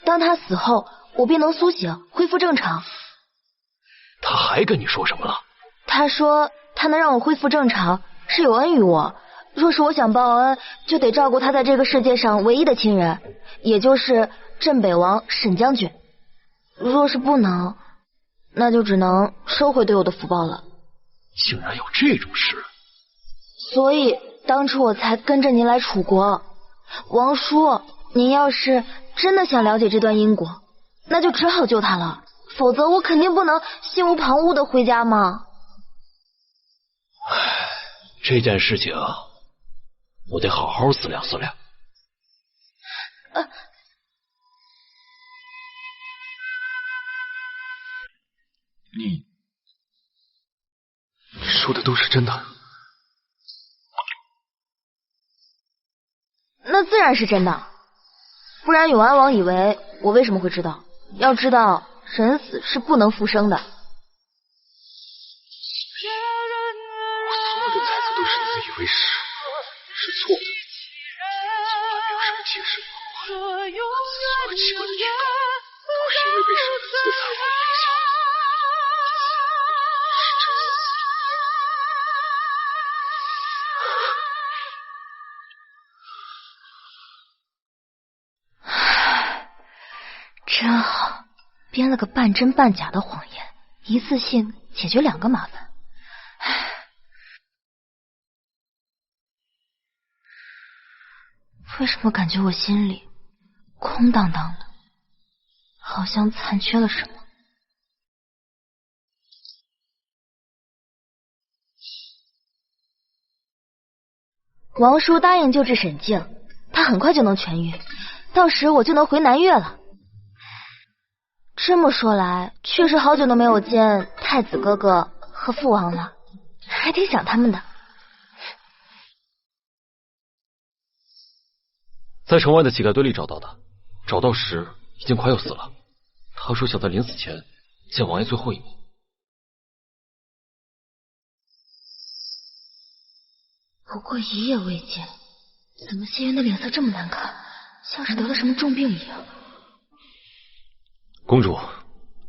当她死后我便能苏醒恢复正常。她还跟你说什么了？她说她能让我恢复正常，是有恩于我。若是我想报恩，就得照顾他在这个世界上唯一的亲人，也就是镇北王沈将军。若是不能，那就只能收回对我的福报了。竟然有这种事！所以当初我才跟着您来楚国。王叔，您要是真的想了解这段因果，那就只好救他了，否则我肯定不能心无旁骛的回家嘛。这件事情我得好好思量思量。你说的都是真的？那自然是真的，不然永安王以为我为什么会知道？要知道，人死是不能复生的。我所有的猜测都是自以为是错的，从来没有什么精神文化。所有奇怪的预感都是因为被沈兰子的才华影响。真好，编了个半真半假的谎言，一次性解决2个麻烦。为什么感觉我心里空荡荡的，好像残缺了什么？王叔答应救治沈静，他很快就能痊愈，到时我就能回南越了。这么说来，确实好久都没有见太子哥哥和父王了，还挺想他们的。在城外的乞丐堆里找到的，找到时已经快要死了。他说想在临死前见王爷最后一面。不过一夜未见，怎么谢云的脸色这么难看，像是得了什么重病一样？公主，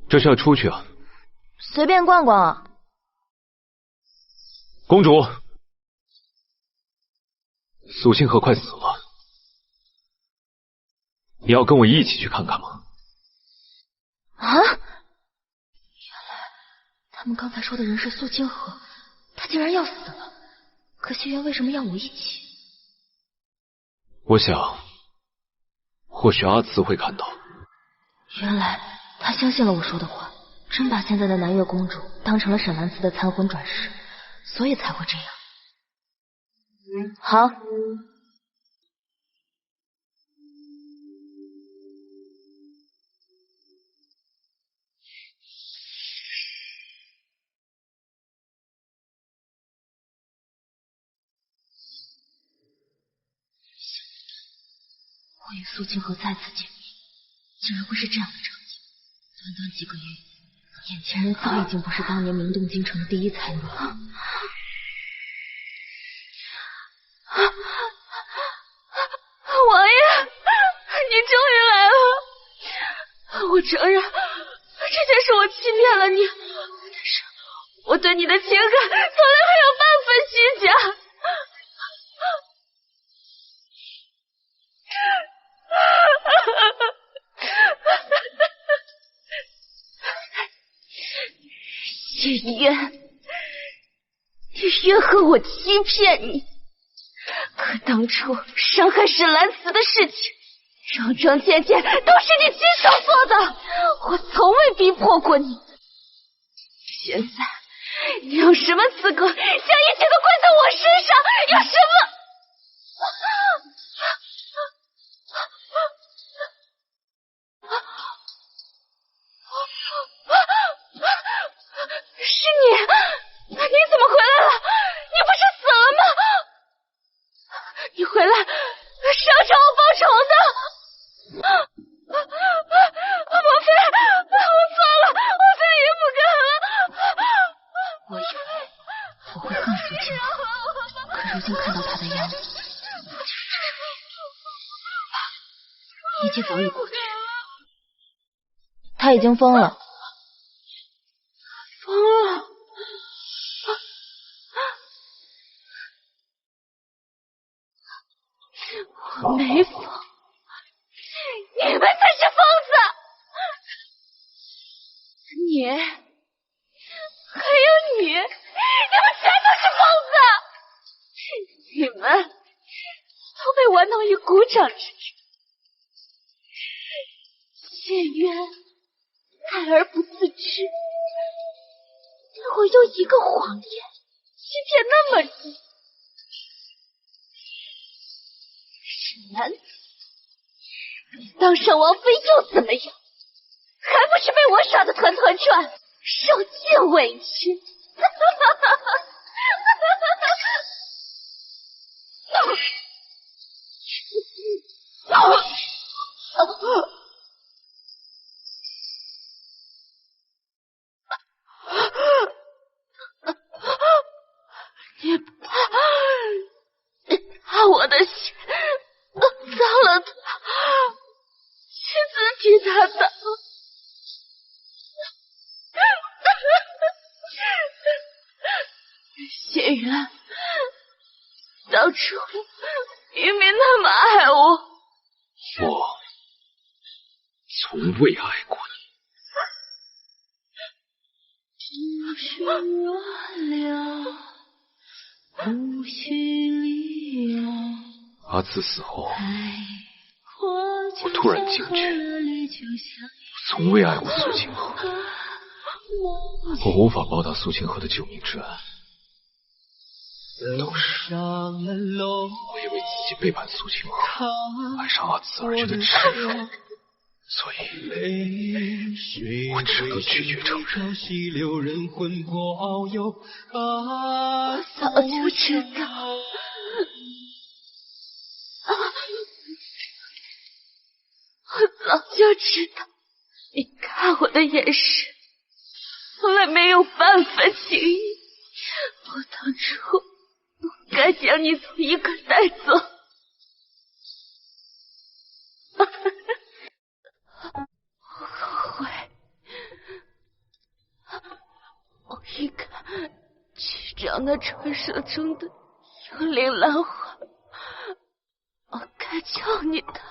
这是要出去啊？随便逛逛啊。公主，苏清河快死了，你要跟我一起去看看吗？啊！原来他们刚才说的人是苏清河，他竟然要死了。可谢元为什么要我一起？我想，或许阿慈会看到。原来他相信了我说的话，真把现在的南越公主当成了沈兰慈的残魂转世，所以才会这样。好。我与苏清河再次见面，竟然会是这样的场景。短短几个月，眼前人早已经不是当年名动京城的第一才女了。王爷，你终于来了！我承认，这件事我欺骗了你，但是我对你的情感从来没有半分虚假。谢渊，你愿和我欺骗你？可当初伤害沈兰慈的事情，桩桩件件都是你亲手做的，我从未逼迫过你。现在你有什么资格将一切都怪在我身上？有什么？是你？你怎么回来了？你不是死了吗？你回来是要找我报仇的。王妃，我错了，我再也不敢了。我以为我会恨苏清河，可如今看到他的样子，一切早已过去。他已经疯了。疯了！我没疯，你们才是疯子！你，还有你，你们全都是疯子！你们都被玩弄于股掌之中，陷渊爱而不自知，我用一个谎言欺骗那么久。沈南子，你当上王妃又怎么样？还不是被我耍得团团转，受尽委屈。你怕我的血脏了他，是自己打的。谢渊，当初明明那么爱我，我从未爱过你。阿慈死后，我突然惊觉，我从未爱过苏清河，我无法报答苏清河的救命之恩。都是我因为自己背叛苏清河，爱上阿慈而觉得耻辱，所以我只能拒绝承认。我早就知道，我早就知道，你看我的眼神从来没有半分情意。我当初不该将你从一个带走。我后悔，我应该去找那传说中的幽灵兰花，我该救你的。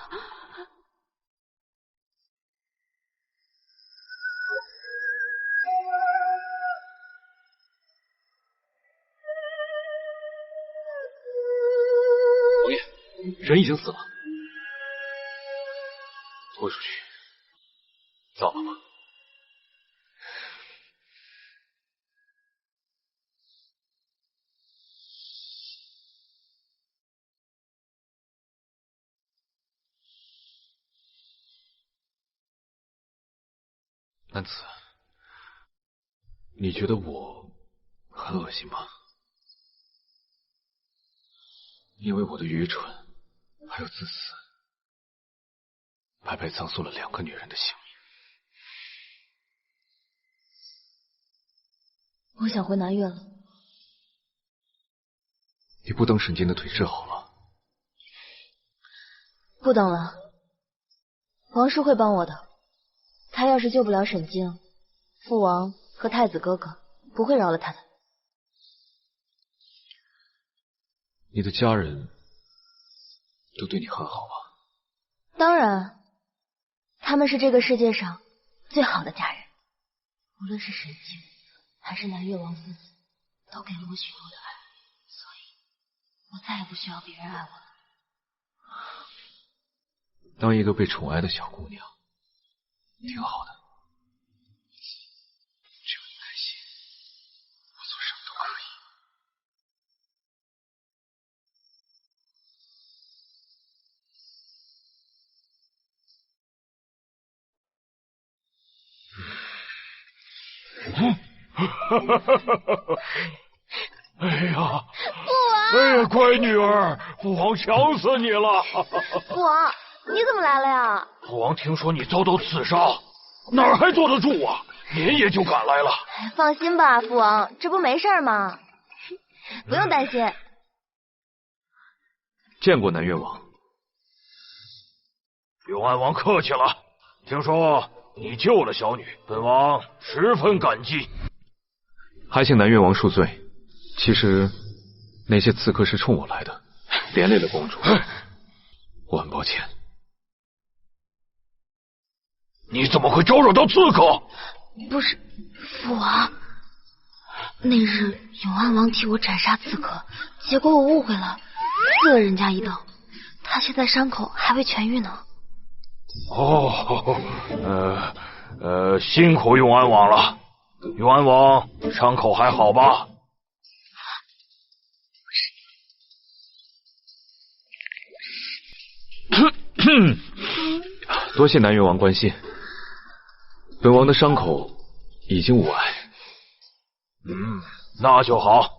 王爷，人已经死了，拖出去，早了吗？南子，你觉得我很恶心吗？因为我的愚蠢还有自私，白白葬送了2个女人的性命。我想回南岳了。你不等沈静的腿治好了？不等了，王叔会帮我的。他要是救不了沈静，父王和太子哥哥不会饶了他的。你的家人都对你很好吧？当然，他们是这个世界上最好的家人。无论是沈静还是南越王夫子，都给了我许多的爱，所以我再也不需要别人爱我了。当一个被宠爱的小姑娘，挺好的。只要你开心，我做什么都可以。哎呀，哎呀，乖女儿，父王想死你了！父王，你怎么来了呀？父王听说你遭到刺杀，哪儿还坐得住啊？连夜就赶来了。放心吧，父王，这不没事吗？不用担心。见过南越王。永安王客气了，听说你救了小女，本王十分感激。还请南越王恕罪。其实那些刺客是冲我来的，连累了公主。我很抱歉。你怎么会招惹到刺客？不是，父王，那日永安王替我斩杀刺客，结果我误会了，刺了人家一刀，他现在伤口还未痊愈呢。辛苦永安王了。永安王伤口还好吧？多谢南越王关心，本王的伤口已经无碍。那就好。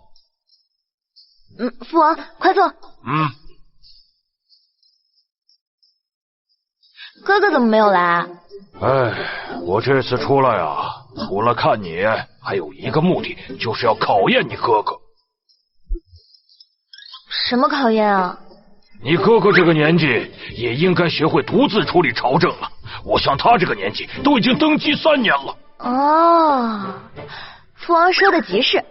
父王快坐。哥哥怎么没有来？我这次出来啊，除了看你，还有一个目的，就是要考验你哥哥。什么考验啊？你哥哥这个年纪也应该学会独自处理朝政了。我像他这个年纪都已经登基3年了。哦，父王说的极是。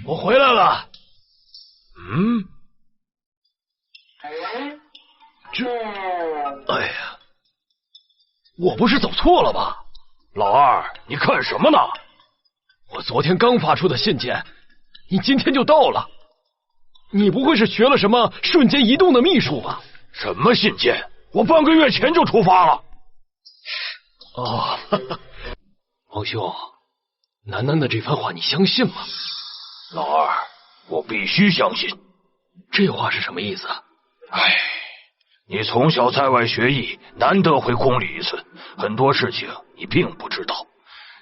我回来了。我不是走错了吧？老二，你看什么呢？我昨天刚发出的信件，你今天就到了。你不会是学了什么瞬间移动的秘术吧？什么信件？我半个月前就出发了。王兄，楠楠的这番话你相信吗？老二，我必须相信。这话是什么意思？你从小在外学艺，难得回宫里一次，很多事情你并不知道，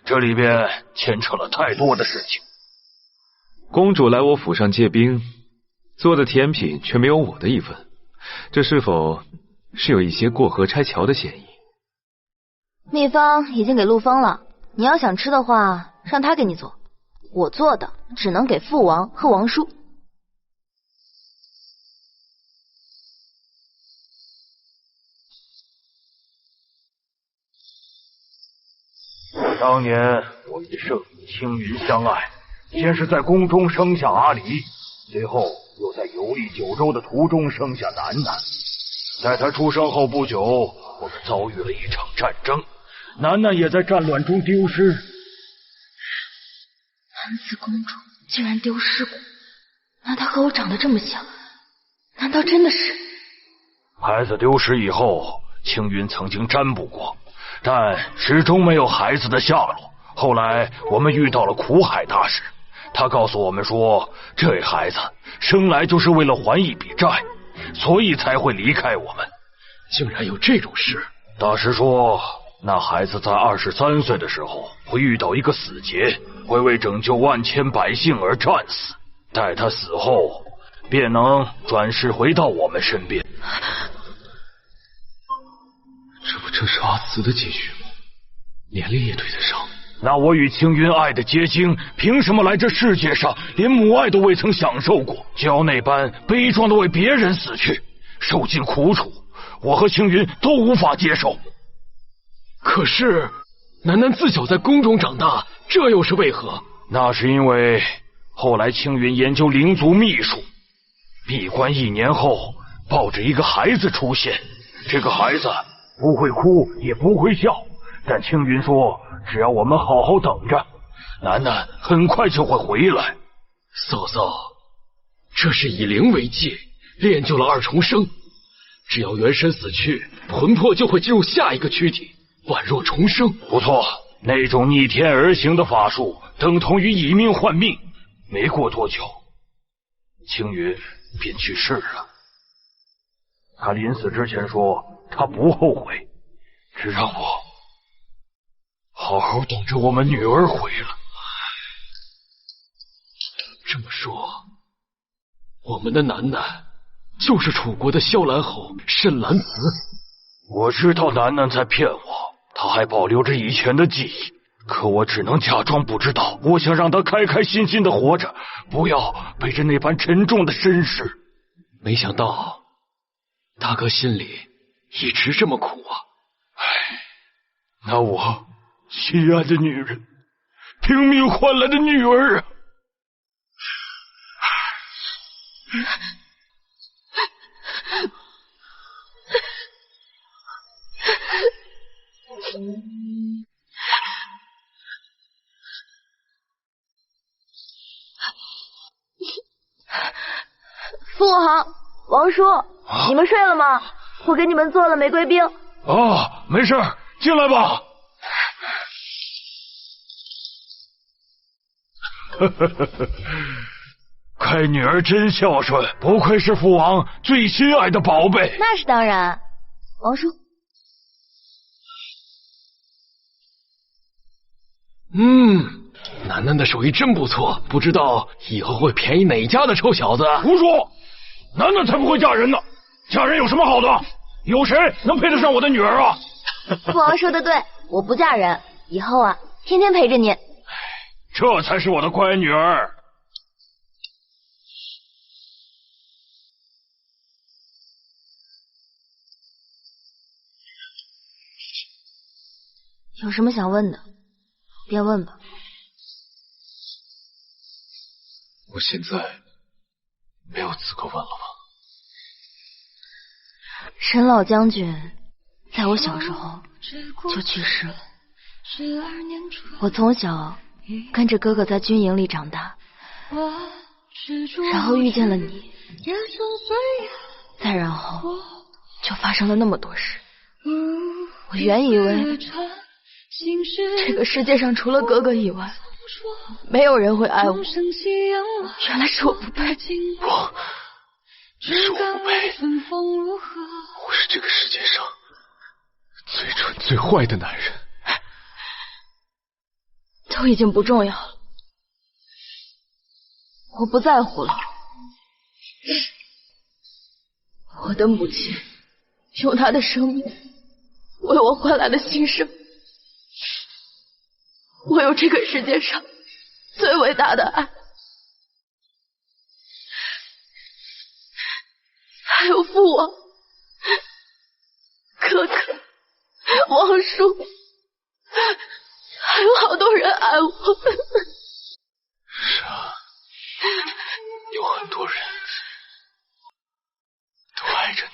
这里边牵扯了太多的事情。公主来我府上借兵，做的甜品却没有我的一份，这是否是有一些过河拆桥的嫌疑？秘方已经给陆枫了，你要想吃的话，让他给你做。我做的只能给父王和王叔。当年我与圣女青云相爱，先是在宫中生下阿离，随后又在游历九州的途中生下楠楠。在他出生后不久，我们遭遇了一场战争，楠楠也在战乱中丢失。男子公主竟然丢失过，那她和我长得这么像，难道真的是？孩子丢失以后，青云曾经占卜过，但始终没有孩子的下落。后来我们遇到了苦海大师，他告诉我们说，这孩子生来就是为了还一笔债，所以才会离开我们。竟然有这种事！大师说，那孩子在23岁的时候会遇到一个死劫，会为拯救万千百姓而战死，待他死后便能转世回到我们身边。这不正是阿慈的结局吗？年龄也对得上。那我与青云爱的结晶，凭什么来这世界上连母爱都未曾享受过，就要那般悲壮的为别人死去，受尽苦楚，我和青云都无法接受。可是楠楠自小在宫中长大，这又是为何？那是因为后来青云研究灵族秘术，闭关1年后，抱着一个孩子出现。这个孩子不会哭也不会笑，但青云说，只要我们好好等着，楠楠很快就会回来。嫂嫂，这是以灵为界，练就了2重生，只要元神死去，魂魄就会进入下一个躯体，宛若重生。不错，那种逆天而行的法术等同于以命换命。没过多久，青云便去世了。他临死之前说，他不后悔，只让我好好等着我们女儿回来。这么说，我们的楠楠就是楚国的萧兰侯沈兰慈。我知道楠楠在骗我，他还保留着以前的记忆，可我只能假装不知道。我想让他开开心心的活着，不要背着那般沉重的身世。没想到大哥心里一直这么苦啊！那我心爱的女人，拼命换来的女儿啊！父皇、王叔，你们睡了吗？我给你们做了玫瑰冰。哦，没事，进来吧。乖女儿真孝顺，不愧是父王最心爱的宝贝。那是当然，王叔。楠楠的手艺真不错，不知道以后会便宜哪家的臭小子。胡说，楠楠才不会嫁人呢！嫁人有什么好的？有谁能配得上我的女儿啊？父王说的对，我不嫁人，以后啊，天天陪着你。这才是我的乖女儿。有什么想问的，便问吧。我现在没有资格问了吧？沈老将军在我小时候就去世了，我从小跟着哥哥在军营里长大，然后遇见了你，再然后就发生了那么多事。我原以为这个世界上除了哥哥以外，没有人会爱我，原来是我不配。是我不配，我是这个世界上最蠢最坏的男人。都已经不重要了，我不在乎了。我的母亲用她的生命为我换来了新生，我有这个世界上最伟大的爱，还有父王、哥哥、王叔，还有好多人爱我。是啊，有很多人都爱着你，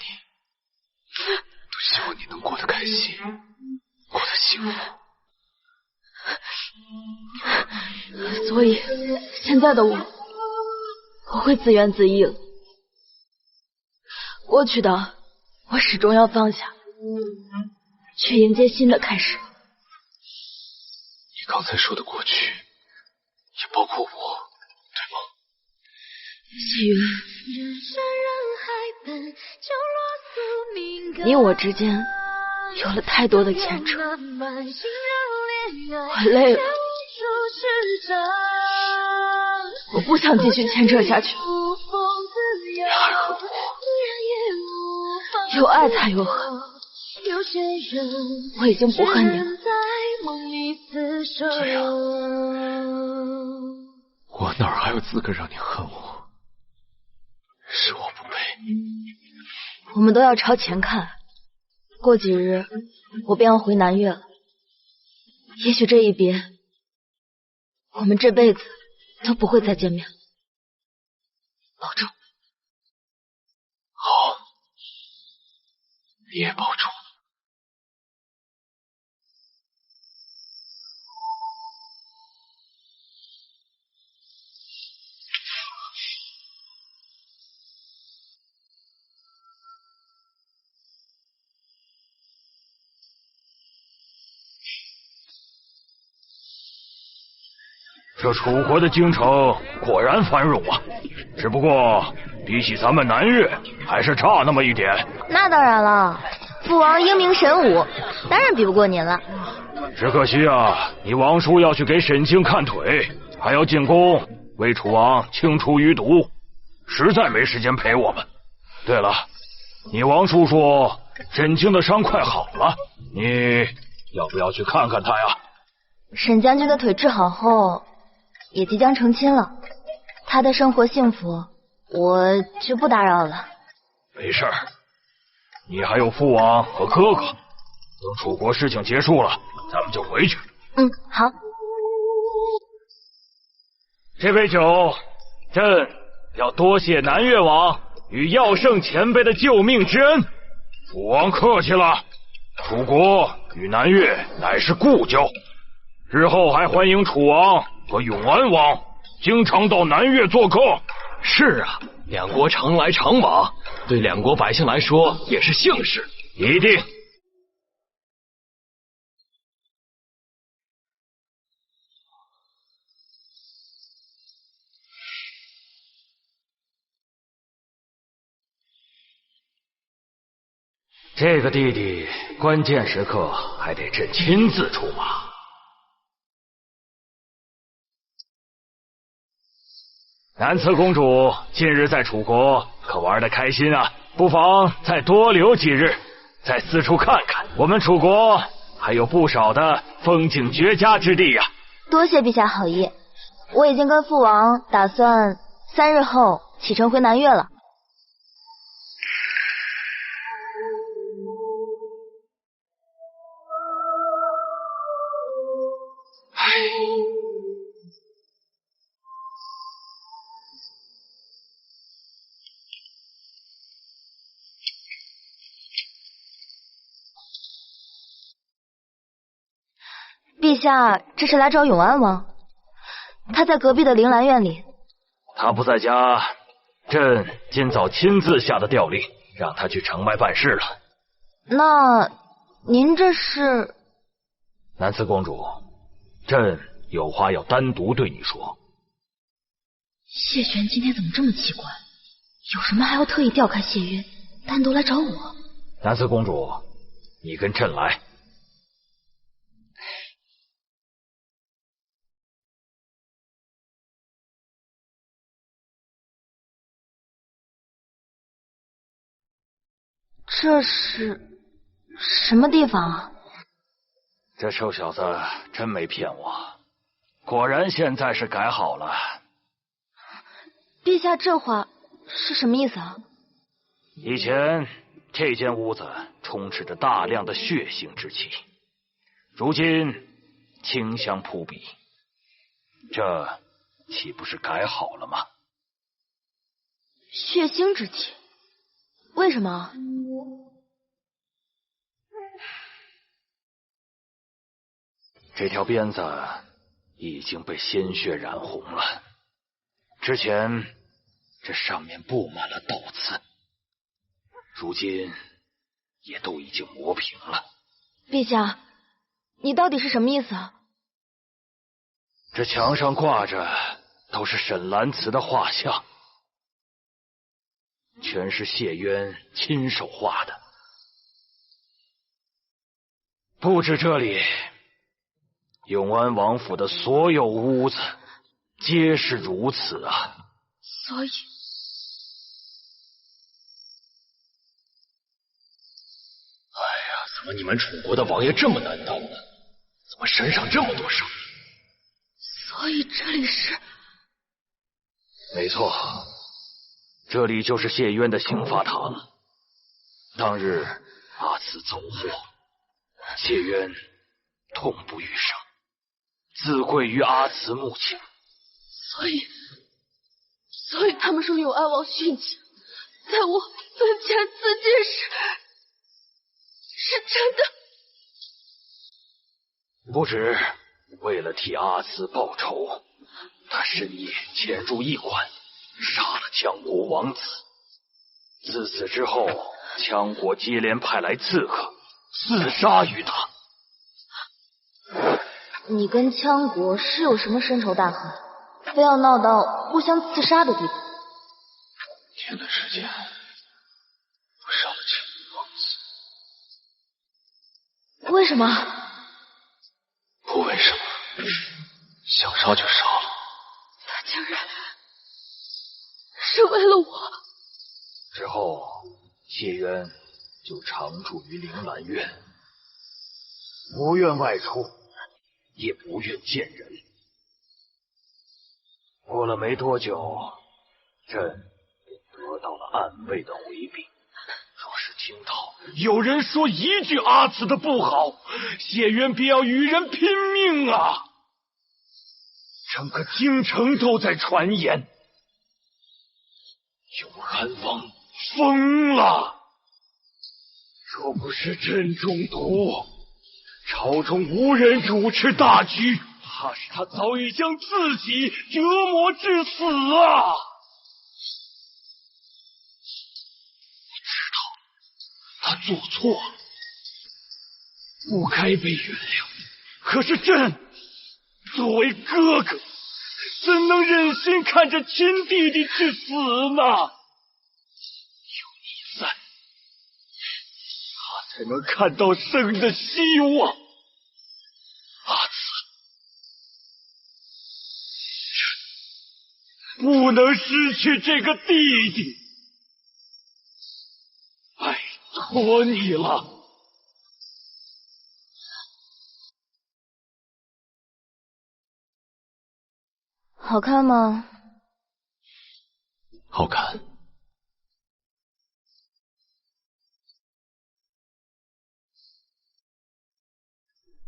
都希望你能过得开心，过得幸福。所以现在的我会自怨自艾了。过去的我始终要放下，去迎接新的开始。你刚才说的过去也包括我，对吗？细云，你我之间有了太多的牵扯，我累了，我不想继续牵扯下去。你还恨我？有爱才有恨，我已经不恨你了。这样，我哪还有资格让你恨我？是我不配。我们都要朝前看，过几日我便要回南岳了。也许这一别，我们这辈子都不会再见面了。保重。好，你也保重。这楚国的京城果然繁荣啊，只不过比起咱们南越还是差那么一点。那当然了，父王英明神武，当然比不过您了。只可惜啊，你王叔要去给沈清看腿，还要进宫为楚王清除余毒，实在没时间陪我们。对了，你王叔说沈清的伤快好了，你要不要去看看他呀？沈将军的腿治好后也即将成亲了，他的生活幸福我就不打扰了。没事儿，你还有父王和哥哥，等楚国事情结束了，咱们就回去。好。这杯酒，朕要多谢南越王与耀圣前辈的救命之恩，父王客气了。楚国与南越乃是故交，日后还欢迎楚王和永安王经常到南越做客。是啊，两国常来常往，对两国百姓来说也是幸事。一定。这个弟弟关键时刻还得朕亲自出马。南慈公主近日在楚国可玩得开心啊，不妨再多留几日，再四处看看。我们楚国还有不少的风景绝佳之地呀。多谢陛下好意，我已经跟父王打算3日后启程回南越了。陛下这是来找永安王，他在隔壁的铃兰院里。他不在家，朕今早亲自下的调令，让他去城外办事了。那您这是？南慈公主，朕有话要单独对你说。谢玄今天怎么这么奇怪？有什么还要特意调开谢约，单独来找我？南慈公主，你跟朕来。这是什么地方啊？这臭小子真没骗我，果然现在是改好了。陛下这话是什么意思啊？以前这间屋子充斥着大量的血腥之气，如今清香扑鼻，这岂不是改好了吗？血腥之气？为什么？这条鞭子已经被鲜血染红了，之前这上面布满了刀刺，如今也都已经磨平了。陛下，你到底是什么意思啊？这墙上挂着都是沈兰慈的画像，全是谢渊亲手画的。不止这里，永安王府的所有屋子皆是如此啊！所以，哎呀，怎么你们楚国的王爷这么难当呢？怎么身上这么多伤？所以这里是？没错，这里就是谢渊的刑罚堂。当日阿慈走祸，谢渊痛不欲生，自跪于阿慈墓前。所以他们说永安王殉情，在我坟前自尽是真的。不止，为了替阿慈报仇，他深夜潜入驿馆，杀了羌国王子。自此之后，羌国接连派来刺客，刺杀于他。你跟羌国是有什么深仇大恨，非要闹到互相刺杀的地步？前段时间我杀了羌国王子。为什么？不为什么，想杀就杀了。他竟然是为了我。之后，谢渊就常住于铃兰院，不愿外出，也不愿见人。过了没多久，朕便得到了安慰的回禀。若是听到有人说一句阿慈的不好，谢渊便要与人拼命啊！整个京城都在传言，永安王疯了。若不是朕中毒，朝中无人主持大局，怕是他早已将自己折磨致死啊！他做错了，不该被原谅。可是朕作为哥哥，怎能忍心看着亲弟弟去死呢？有你在，他才能看到生的希望。阿紫，不能失去这个弟弟，拜托你了。好看吗？好看。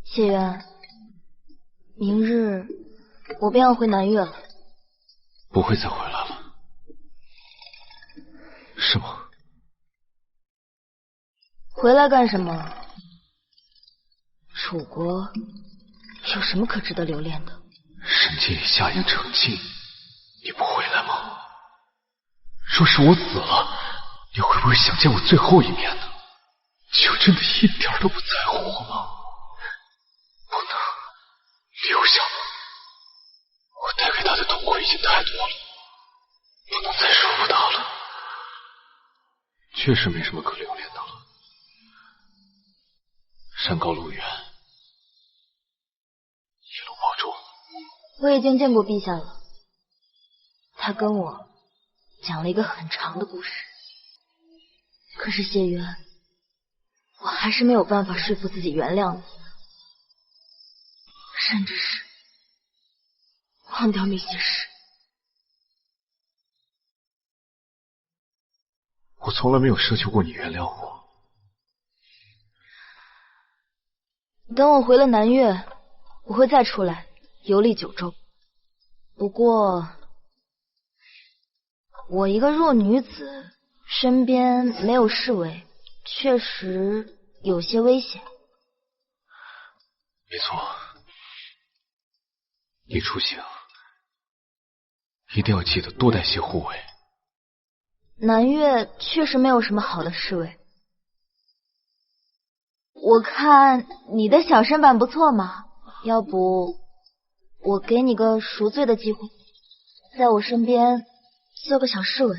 谢渊，明日我便要回南岳了。不会再回来了，是吗？回来干什么？楚国有什么可值得留恋的？神界已下言成亲，你不回来吗？若是我死了，你会不会想见我最后一面呢？就真的一点都不在乎我吗？不能留下吗？我带给他的痛苦已经太多了，不能再束缚他了。确实没什么可留恋的了。山高路远，一路保重。我已经见过陛下了，他跟我讲了一个很长的故事。可是谢渊，我还是没有办法说服自己原谅你，甚至是忘掉那些事。我从来没有奢求过你原谅我。等我回了南岳，我会再出来游历九州。不过，我一个弱女子，身边没有侍卫，确实有些危险。没错，你出行一定要记得多带些护卫。南岳确实没有什么好的侍卫。我看你的小身板不错嘛，要不我给你个赎罪的机会，在我身边做个小侍卫。